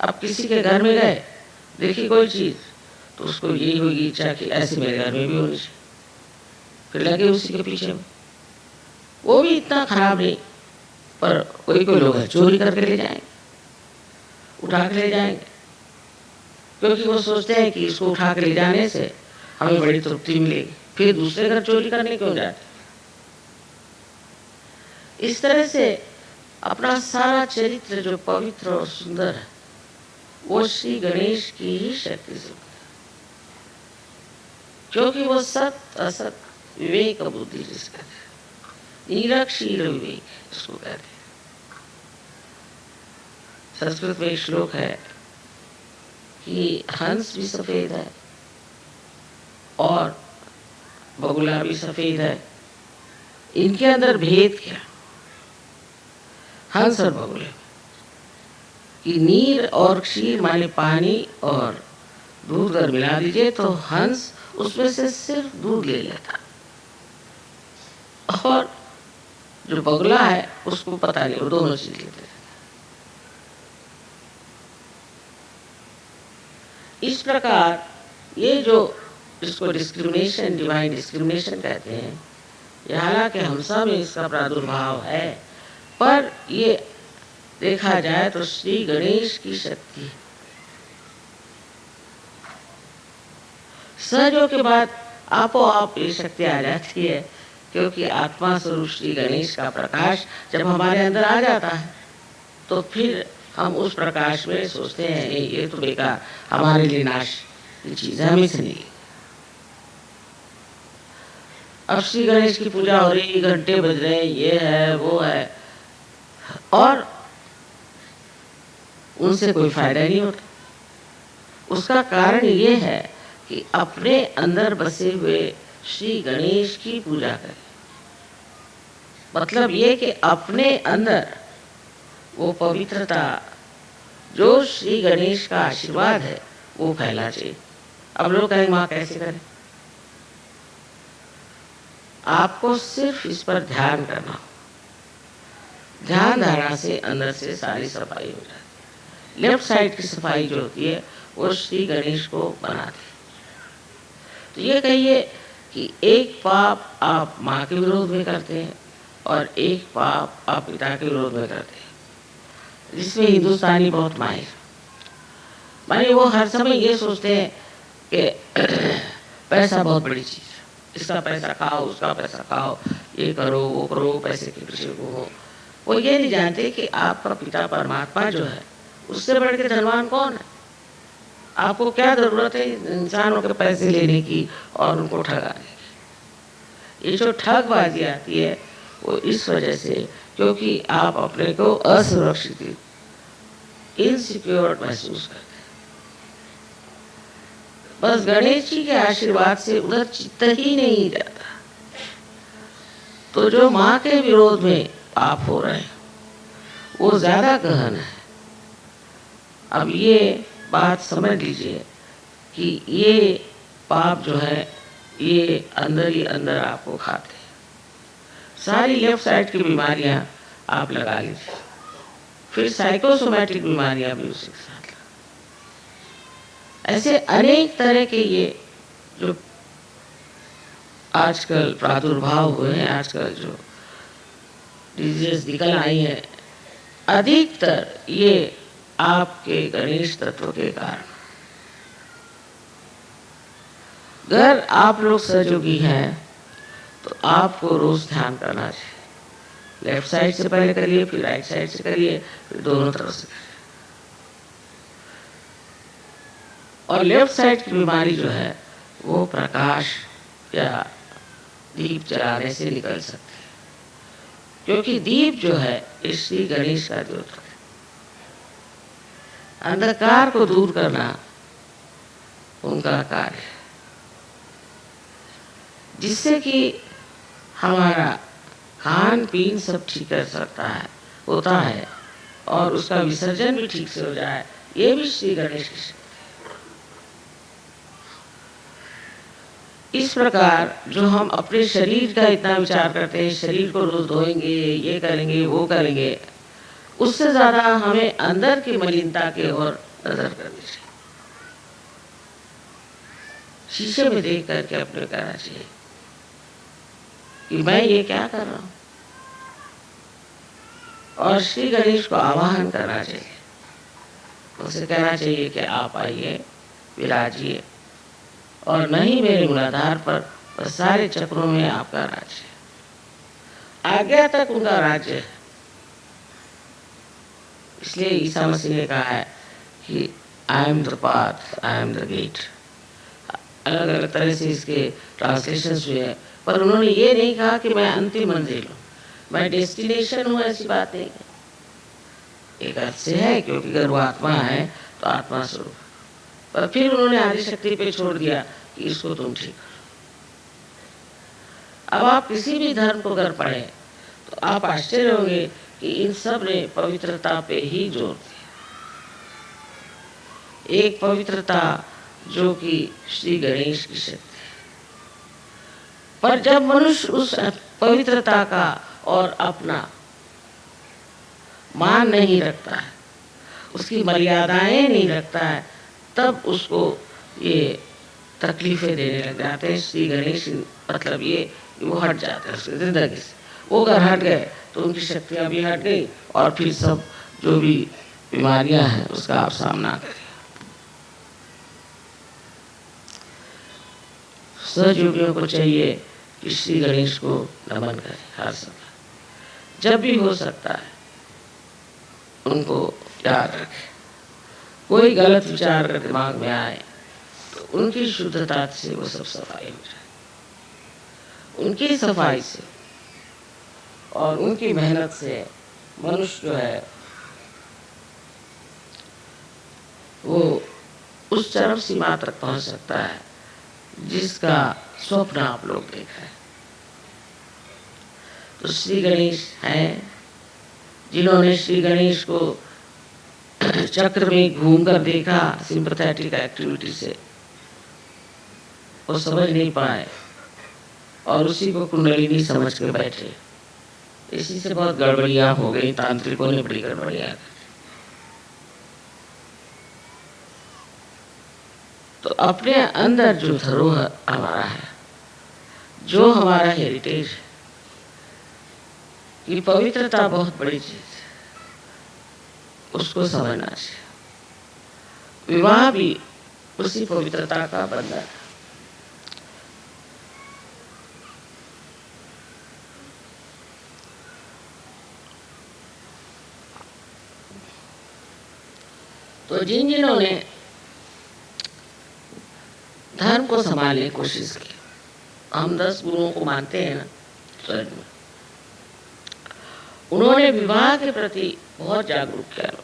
अब किसी के घर में गए, देखी कोई चीज, तो उसको यही होगी इच्छा कि ऐसे मेरे घर में भी होनी चाहिए, फिर लगे उसी के पीछे में। वो भी इतना खराब नहीं, पर कोई लोग है चोरी करके ले जाएंगे, उठा के ले जाएंगे, क्योंकि वो सोचते हैं कि इसको उठा के ले जाने से हमें बड़ी तृप्ति मिलेगी, फिर दूसरे घर चोरी करने क्यों जाते। इस तरह से अपना सारा चरित्र जो पवित्र और सुंदर है वो श्री गणेश की ही शक्ति से, क्योंकि वो सत असत विवेक बुद्धि जिसका निरक्षीर विवेक इसको कहते हैं। संस्कृत में एक श्लोक है कि हंस भी सफेद है और बगुला भी सफेद है, इनके अंदर भेद क्या? हंस और बगुले कि नीर और क्षीर माने पानी और दूध अगर मिला दीजिए तो हंस उसमें से सिर्फ दूध ले लेता, और जो बगुला है उसको पता नहीं, वो दोनों चीज लेते। इस प्रकार ये जो इसको डिस्क्रिमिनेशन, डिवाइन डिस्क्रिमिनेशन कहते हैं, ये हालांकि हम सब में इसका प्रादुर्भाव है, पर ये देखा जाए तो श्री गणेश की शक्ति है। सहजों के बाद आपो आप ये शक्ति आ जाती है, क्योंकि आत्मा स्वरूप श्री गणेश का प्रकाश जब हमारे अंदर आ जाता है तो फिर हम उस प्रकाश में सोचते हैं ये तो बेकार, हमारे लिए नाश की चीज है, हमें से नहीं। अब श्री गणेश की पूजा हो रही, घंटे बज रहे हैं, ये है वो है, और उनसे कोई फायदा नहीं होता। उसका कारण ये है कि अपने अंदर बसे हुए श्री गणेश की पूजा करें। मतलब ये कि अपने अंदर वो पवित्रता जो श्री गणेश का आशीर्वाद है वो फैला चाहिए। अब लोग कहेंगे माँ कैसे करें? आपको सिर्फ इस पर ध्यान करना, ध्यान धारणा से अंदर से सारी सफाई हो जाती है। लेफ्ट साइड की सफाई जो होती है वो श्री गणेश को बनाती है। तो ये कहिए कि एक पाप आप माँ के विरोध में करते हैं और एक पाप आप पिता के विरोध में करते हैं, जिसमें हिंदुस्तानी बहुत माहिर, माने वो हर समय ये सोचते हैं कि पैसा बहुत बड़ी चीज है, इसका पैसा खाओ, उसका पैसा खाओ, ये करो वो करो, पैसे के पीछे हो। वो ये नहीं जानते कि आपका पिता परमात्मा जो है उससे बढ़ के धनवान कौन है। आपको क्या जरूरत है इंसानों के पैसे लेने की और उनको ठगाने की? ये जो ठगबाजी आती है वो इस वजह से क्योंकि आप अपने को असुरक्षित, इनसिक्योर महसूस करते हैं। बस गणेश जी के आशीर्वाद से उधर चित्त ही नहीं जाता। तो जो माँ के विरोध में पाप हो रहे हैं वो ज्यादा गहन है। अब ये बात समझ लीजिए कि ये पाप जो है ये अंदर ही अंदर आपको खाते हैं। सारी लेफ्ट साइड की बीमारियां आप लगा लीजिए, फिर साइकोसोमैटिक बीमारियां भी उसी के साथ। ऐसे अनेक तरह के ये जो आजकल प्रादुर्भाव हुए हैं, आजकल जो डिजीज निकल आई है, अधिकतर ये आपके गणेश तत्व के कारण। अगर आप लोग सहयोगी हैं तो आपको रोज ध्यान करना चाहिए। लेफ्ट साइड से पहले करिए, फिर राइट साइड से करिए, फिर दोनों तरफ से करिए। और लेफ्ट साइड की बीमारी जो है वो प्रकाश या दीप जलाने से निकल सकती है, क्योंकि दीप जो है श्री गणेश का द्योतक है। अंधकार को दूर करना उनका कार्य है, जिससे कि हमारा खान पीन सब ठीक कर सकता है, होता है, और उसका विसर्जन भी ठीक से हो जाए। ये भी श्री गणेश की शक्ति। इस प्रकार जो हम अपने शरीर का इतना विचार करते हैं, शरीर को रोज धोएंगे, ये करेंगे वो करेंगे, उससे ज्यादा हमें अंदर की मलिनता की ओर नजर करनी चाहिए। शीशे में देख करके अपने कहना चाहिए कि मैं ये क्या कर रहा हूं, और श्री गणेश को आवाहन करना चाहिए। उसे कहना चाहिए कि आप आइए, विराजिए, और नहीं मेरे मूलाधार पर सारे चक्रों में आपका राज्य है। आज्ञा तक उनका राज्य है। इसलिए ईसा मसीह ने कहा है कि I am the path, I am the gate. अलग अलग तरह से इसके ट्रांसलेशंस हुए हैं, पर उन्होंने ये नहीं कहा कि मैं अंतिम मंजिल हूँ, मैं डेस्टिनेशन हूँ, ऐसी बात नहीं है। एक अर्थ से है, क्योंकि अगर वो आत्मा है तो आत्मा स्वरूप, पर फिर उन्होंने आदि शक्ति पे छोड़ दिया कि इसको तुम ठीक करो। अब आप किसी भी धर्म को अगर पढ़े तो आप आश्चर्य होंगे कि इन सब ने पवित्रता पे ही जोर दिया। एक पवित्रता जो कि श्री गणेश की शक्ति है। पर जब मनुष्य उस पवित्रता का और अपना मान नहीं रखता है, उसकी मर्यादाएं नहीं रखता है, तब उसको ये तकलीफें देने लग जाते हैं। श्री गणेश मतलब ये वो हट जाते हैं उसकी जिंदगी से। वो अगर हट गए तो उनकी शक्तियां भी हट गई, और फिर सब जो भी बीमारियां हैं उसका आप सामना करें। सहयोगियों को चाहिए कि श्री गणेश को नमन करें हर समय, जब भी हो सकता है उनको याद रखें। कोई गलत विचार अगर दिमाग में आए तो उनकी शुद्धता से वो सब सफाई हो जाए। उनकी सफाई से और उनकी मेहनत से मनुष्य जो है वो उस चरम सीमा तक पहुंच सकता है जिसका स्वप्न आप लोग देख रहे हैं। तो श्री गणेश हैं जिन्होंने श्री गणेश को चक्र में घूम कर देखा सिंपैथेटिक एक्टिविटी से, वो समझ नहीं पाए और उसी को कुंडलिनी समझ के बैठे। इसी से बहुत गड़बड़ियां हो गई, तांत्रिकों ने बड़ी गड़बड़ियां। तो अपने अंदर जो धरोहर हमारा है, जो हमारा हेरिटेज है, ये पवित्रता बहुत बड़ी चीज है, उसको समझना चाहिए। विवाह भी उसी पवित्रता का बंधन है। तो जिन्होंने धर्म को संभालने की कोशिश की, हम 10 गुरुओं को मानते हैं ना स्वर्ग में, उन्होंने विवाह के प्रति बहुत जागरूक किया लोग।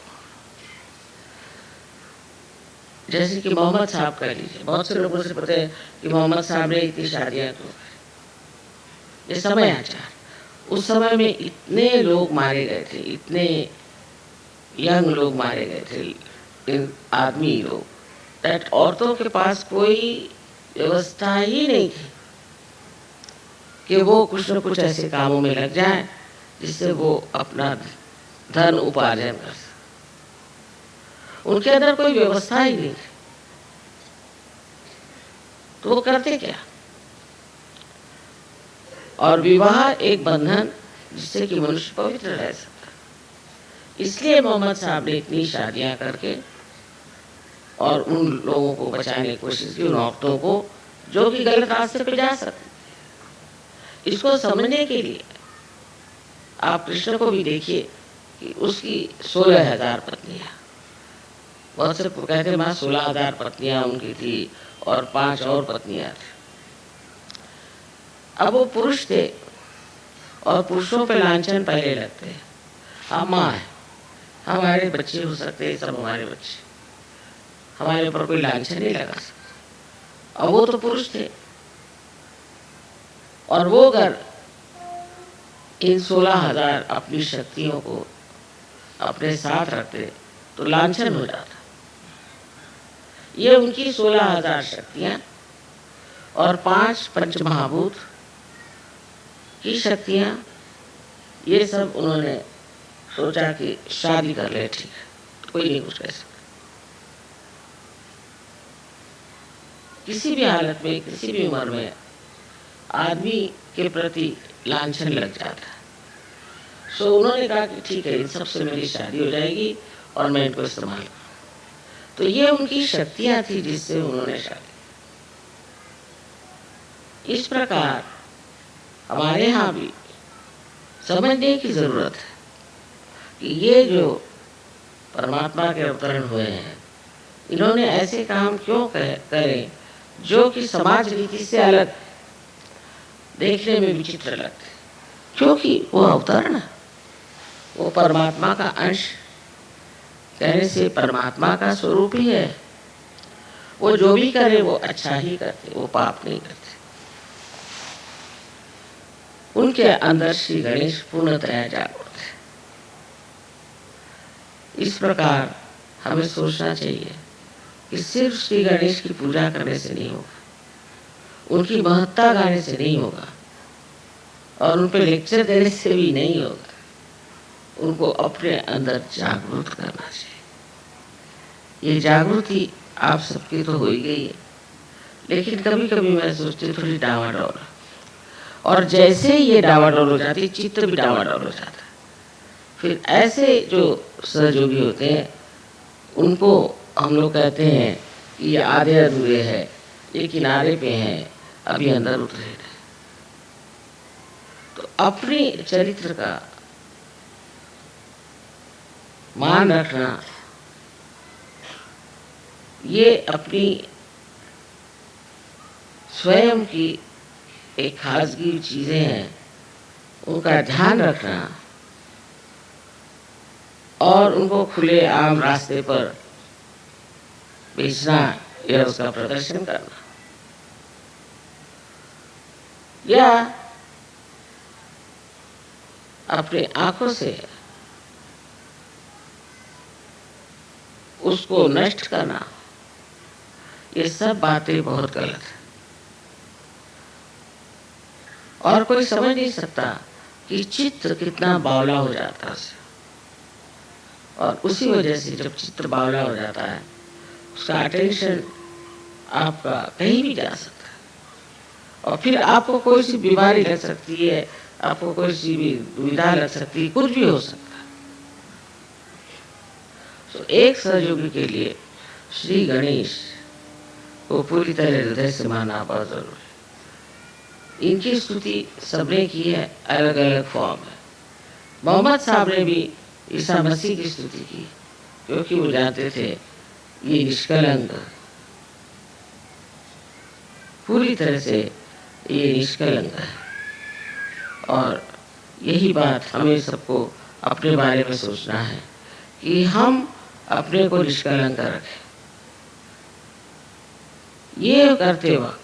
जैसे कि मोहम्मद साहब कह लीजिए, बहुत से लोगों से पता है कि मोहम्मद साहब ने इतनी शादियां क्यों की। ये समय आचार, उस समय में इतने लोग मारे गए थे, इतने यंग लोग मारे गए थे, इन आदमी लोग, दैट औरतों के पास कोई व्यवस्था ही नहीं थी कि वो कुछ न कुछ ऐसे कामों में लग जाए जिससे वो अपना धन उपार्जन कर सके। उनके अंदर कोई व्यवस्था ही नहीं थी, तो वो करते क्या? और विवाह एक बंधन जिससे कि मनुष्य पवित्र रह सकता। इसलिए मोहम्मद साहब ने इतनी शादियां करके और उन लोगों को बचाने की कोशिश की, उन औरतों को जो कि गलत रास्ते पे जा सकते। इसको समझने के लिए आप कृष्ण को भी देखिए कि उसकी 16,000 पत्नियां, बहुत से कहते हैं 16,000 पत्नियां उनकी थी और 5 और पत्नियां थी। अब वो पुरुष थे और पुरुषों पे लांछन पहले लगते हैं। हम माँ है, हमारे बच्चे हो सकते हैं, सब हमारे बच्चे, हमारे ऊपर कोई लांछन नहीं लगा सकता। और वो तो पुरुष थे, और वो अगर इन 16,000 अपनी शक्तियों को अपने साथ रखते तो लांछन हो जाता। ये उनकी 16,000 शक्तियां और 5 पंचमहाभूत की शक्तियां, ये सब उन्होंने सोचा कि शादी कर ले, ठीक है, कोई नहीं कुछ कह सकता। किसी भी हालत में, किसी भी उम्र में आदमी के प्रति लांछन लग जाता है। सो उन्होंने कहा कि ठीक है, इन सबसे मेरी शादी हो जाएगी और मैं इनको इस्तेमाल करूँ। तो ये उनकी शक्तियां थी जिससे उन्होंने शादी। इस प्रकार हमारे यहाँ भी समझने की जरूरत है कि ये जो परमात्मा के अवतरण हुए हैं, इन्होंने ऐसे काम क्यों करे जो कि समाज रीति से अलग, देखने में विचित्र लगते, क्योंकि वो अवतरण है, वो परमात्मा का अंश, कहने से परमात्मा का स्वरूप ही है। वो जो भी करे वो अच्छा ही करते, वो पाप नहीं करते। उनके अंदर श्री गणेश पूर्णतया जागृत है। इस प्रकार हमें सोचना चाहिए कि सिर्फ श्री गणेश की पूजा करने से नहीं होगा, उनकी महत्ता गाने से नहीं होगा, और उन पर लेक्चर देने से भी नहीं होगा। उनको अपने अंदर जागरूक करना चाहिए। ये जागृति आप सबकी तो हो ही गई है, लेकिन कभी कभी मैं सोचती हूँ थोड़ी डावाडोल, और जैसे ही ये डावाडोल हो जाती, चित्त भी डावाडोल हो जाता है। फिर ऐसे जो सहयोगी होते हैं उनको हम लोग कहते हैं कि ये आधे अधूरे हैं, ये किनारे पे हैं, अभी अंदर उतरे हैं। तो अपने चरित्र का मान रखना, ये अपनी स्वयं की एक खासगी चीजें हैं, उनका ध्यान रखना और उनको खुले आम रास्ते पर बेचना या उसका प्रदर्शन करना, या अपने आंखों से उसको नष्ट करना, ये सब बातें बहुत गलत है। और कोई समझ नहीं सकता कि चित्र कितना बावला हो जाता है उससे। और उसी वजह से जब चित्र बावला हो जाता है, उसका अटेंशन आपका कहीं भी जा सकता है और फिर आपको कोई सी बीमारी लग सकती है, आपको कोई सी भी दुविधा लग सकती है, कुछ भी हो सकता है। तो एक सहयोगी के लिए श्री गणेश को पूरी तरह हृदय से मानना बहुत जरूरी है। इनकी स्तुति सबने की है, अलग अलग फॉर्म है। मोहम्मद साहब ने भी ईसा मसीह की स्तुति की, क्योंकि वो जानते थे ये निष्कलंक, पूरी तरह से ये निष्कलंक है। और यही बात हमें सबको अपने बारे में सोचना है कि हम अपने को निष्कलंक रखें। ये करते वक्त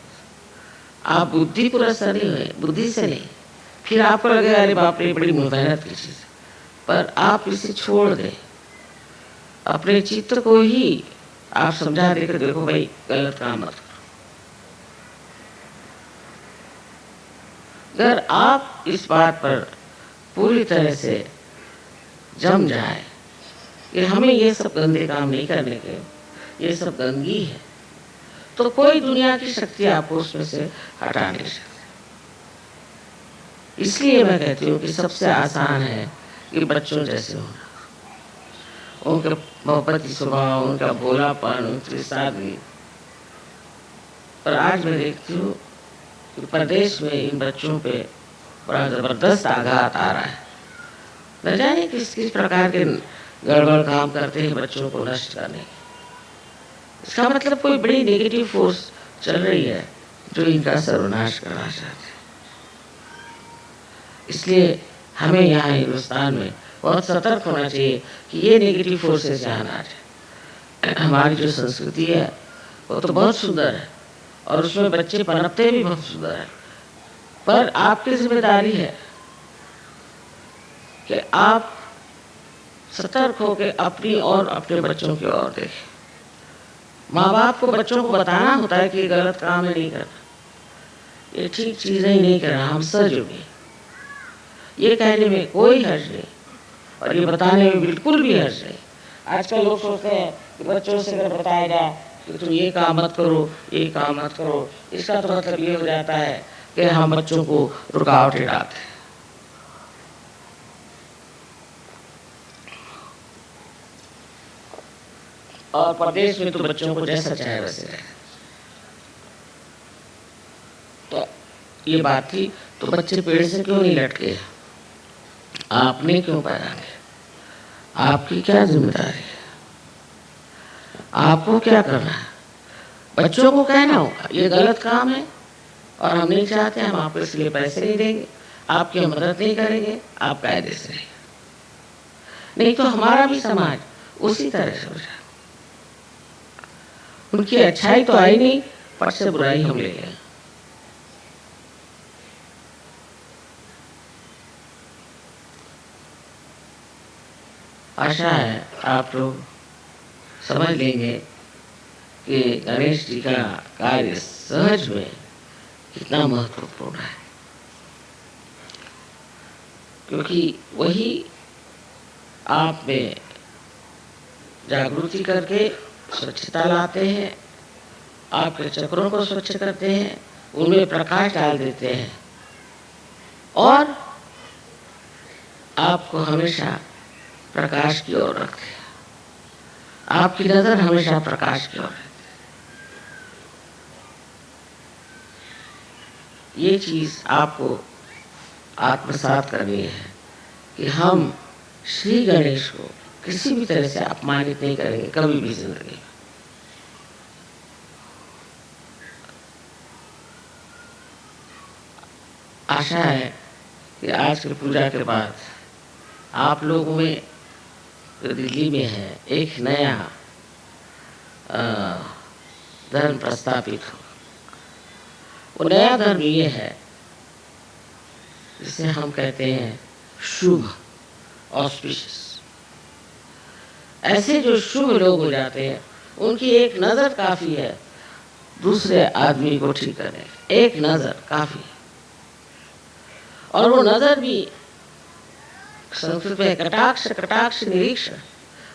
आप बुद्धि पुरस्कार नहीं हुए, बुद्धि से नहीं, फिर आपको लगेगा अरे बाप रे बड़ी मेहनत की चीज, पर आप इसे छोड़ दें। अपने चित्र को ही आप समझा देकर देखो भाई गलत काम मत करो। अगर आप इस बात पर पूरी तरह से जम जाए कि हमें ये सब गंदे काम नहीं करने के, ये सब गंदगी है, तो कोई दुनिया की शक्ति आपको उसमें से हटा नहीं सकती। इसलिए मैं कहती हूँ कि सबसे आसान है कि बच्चों जैसे होना, उनका मोहब्बती स्वभाव, उनका भोलापन, उनकी सादगी। पर आज मैं देखती हूँ कि प्रदेश में इन बच्चों पे बड़ा जबरदस्त आघात आ रहा है। न जाने किस किस प्रकार के गड़बड़ काम करते हैं बच्चों को नष्ट करने की। इसका मतलब कोई बड़ी नेगेटिव फोर्स चल रही है जो इनका सर्वनाश करना चाहते हैं। इसलिए हमें यहाँ हिंदुस्तान में बहुत सतर्क होना चाहिए कि ये नेगेटिव फोर्सेस यहाँ ना आए। हमारी जो संस्कृति है वो तो बहुत सुंदर है और उसमें बच्चे पनपते भी बहुत सुंदर है, पर आपकी जिम्मेदारी है कि आप सतर्क होकर अपनी और अपने बच्चों की ओर देखें। माँ बाप को बच्चों को बताना होता है कि ये गलत काम है, नहीं करना, ये ठीक चीज़ें ही नहीं करना, हम सहयोगी। ये कहने में कोई हर्ज नहीं और ये बताने में बिल्कुल भी हर्ज नहीं। आजकल लोग सोचते हैं कि बच्चों से अगर बताया जाए कि तुम ये काम मत करो, ये काम मत करो, इसका तो मतलब ये हो जाता है कि हम बच्चों को रुकावटें डालते हैं। और प्रदेश में तो बच्चों को जैसा चाहे वैसे रहे। तो ये बात थी, तो बच्चे पेड़ से क्यों नहीं लटके? आपने क्यों पैदा किया? आपकी क्या जिम्मेदारी है? आपको क्या करना है? बच्चों को कहना होगा ये गलत काम है और हम नहीं चाहते, हम आपको इसलिए पैसे नहीं देंगे, आपकी मदद नहीं करेंगे, आप कायदे से रहिए। नहीं तो हमारा भी समाज उसी तरह से हो जाए। उनकी अच्छाई तो आई नहीं, पर से बुराई हम ले गए। आशा है आप लोग समझ लेंगे कि गणेश जी का कार्य सहज में कितना महत्वपूर्ण है, क्योंकि वही आप में जागृति करके स्वच्छता लाते हैं, आपके चक्रों को स्वच्छ करते हैं, उनमें प्रकाश डाल देते हैं और आपको हमेशा प्रकाश की ओर रखते हैं। आपकी नजर हमेशा प्रकाश की ओर रहती है। ये चीज आपको आत्मसात करनी है कि हम श्री गणेश को किसी भी तरह से अपमानित नहीं करेंगे कभी भी जिंदगी में। आशा है कि आज की पूजा के बाद आप लोगों में जो दिल्ली में है एक नया धर्म प्रस्तापित हो। वो नया धर्म ये है जिसे हम कहते हैं शुभ, ऑस्पिशियस। ऐसे जो शुभ लोग हो जाते हैं, उनकी एक नजर काफी है दूसरे आदमी को ठीक करने। एक नजर काफी है। और वो नजर भी संस्कृत में कटाक्ष, कटाक्ष निरीक्षण।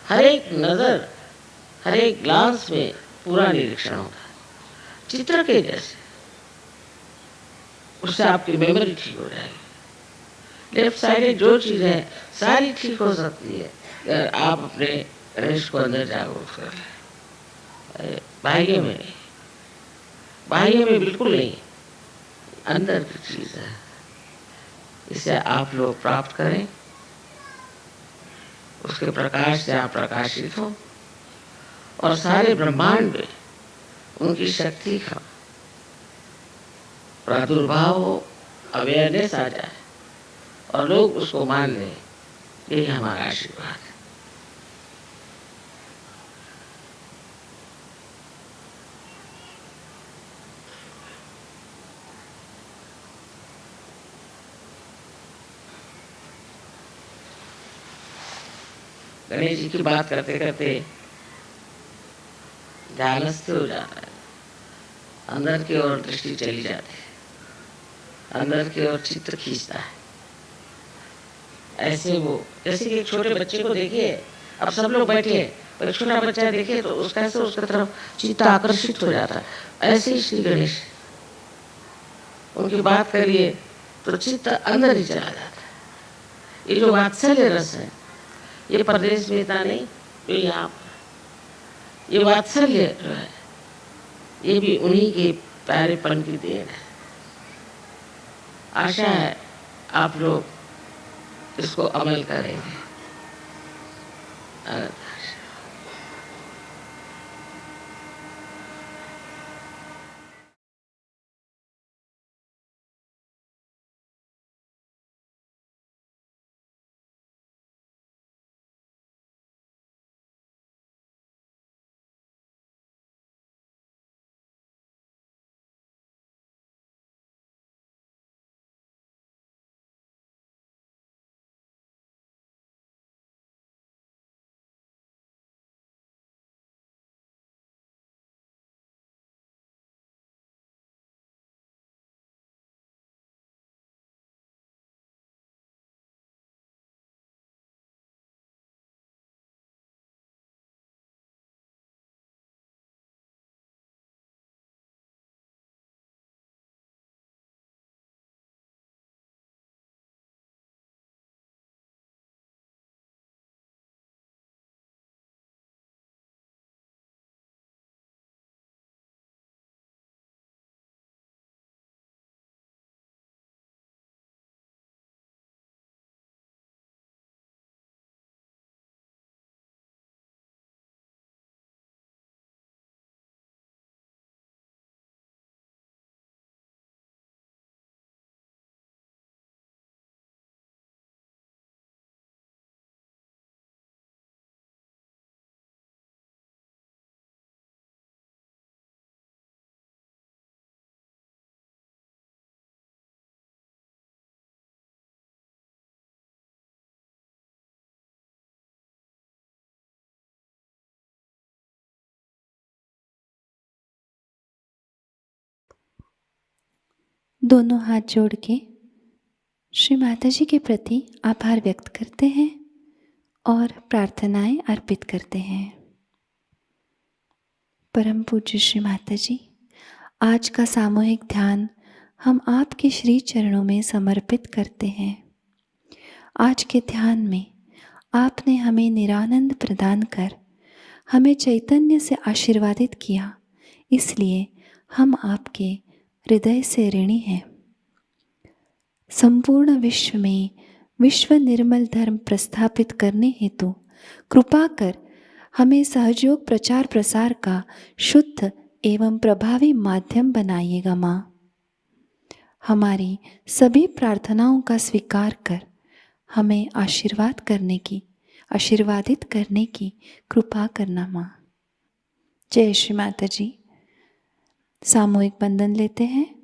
हर एक नजर, हर एक ग्लांस में पूरा निरीक्षण होता है, चित्र के जैसे। उससे आपकी मेमोरी ठीक हो जाएगी। लेफ्ट साइड जो चीज है सारी ठीक हो सकती है अगर आप अपने गणेश को अंदर जागरूक कर लें। बाह्य में नहीं, बाह्य में बिल्कुल नहीं, अंदर की चीज है। इसे आप लोग प्राप्त करें, उसके प्रकाश से आप प्रकाशित हो और सारे ब्रह्मांड में उनकी शक्ति का प्रादुर्भाव हो, अवेयरनेस आ जाए और लोग उसको मान लें। यही हमारा आशीर्वाद है। गणेश जी की बात करते करते ध्यानस्थ हो जाता है, अंदर की ओर दृष्टि चली जाती है, अंदर की ओर चित्र खींचता है। ऐसे वो जैसे कि एक छोटे बच्चे को देखिए, अब सब लोग बैठे पर छोटा बच्चा देखिए तो उसका ऐसे उसकी तरफ चित्त आकर्षित हो जाता है। ऐसे ही श्री गणेश, उनकी बात करिए तो चित्त अंदर ही चला जाता है। ये जो वात्सल्य रस है, ये परदेश में इतना नहीं, जो यहाँ ये वात्सल्य जो है, ये भी उन्हीं के प्यारेपन की देन है। आशा है आप लोग इसको अमल करेंगे। दोनों हाथ जोड़ के श्री माता जी के प्रति आभार व्यक्त करते हैं और प्रार्थनाएं अर्पित करते हैं। परम पूज्य श्री माता जी, आज का सामूहिक ध्यान हम आपके श्री चरणों में समर्पित करते हैं। आज के ध्यान में आपने हमें निरानंद प्रदान कर हमें चैतन्य से आशीर्वादित किया, इसलिए हम आपके हृदय से ऋणी हैं। संपूर्ण विश्व में विश्व निर्मल धर्म प्रस्थापित करने हेतु कृपा कर हमें सहयोग प्रचार प्रसार का शुद्ध एवं प्रभावी माध्यम बनाइएगा माँ। हमारी सभी प्रार्थनाओं का स्वीकार कर हमें आशीर्वादित करने की कृपा करना माँ। जय श्री माता जी। सामूहिक बंधन लेते हैं।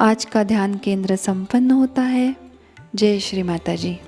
आज का ध्यान केंद्र संपन्न होता है। जय श्री माता जी।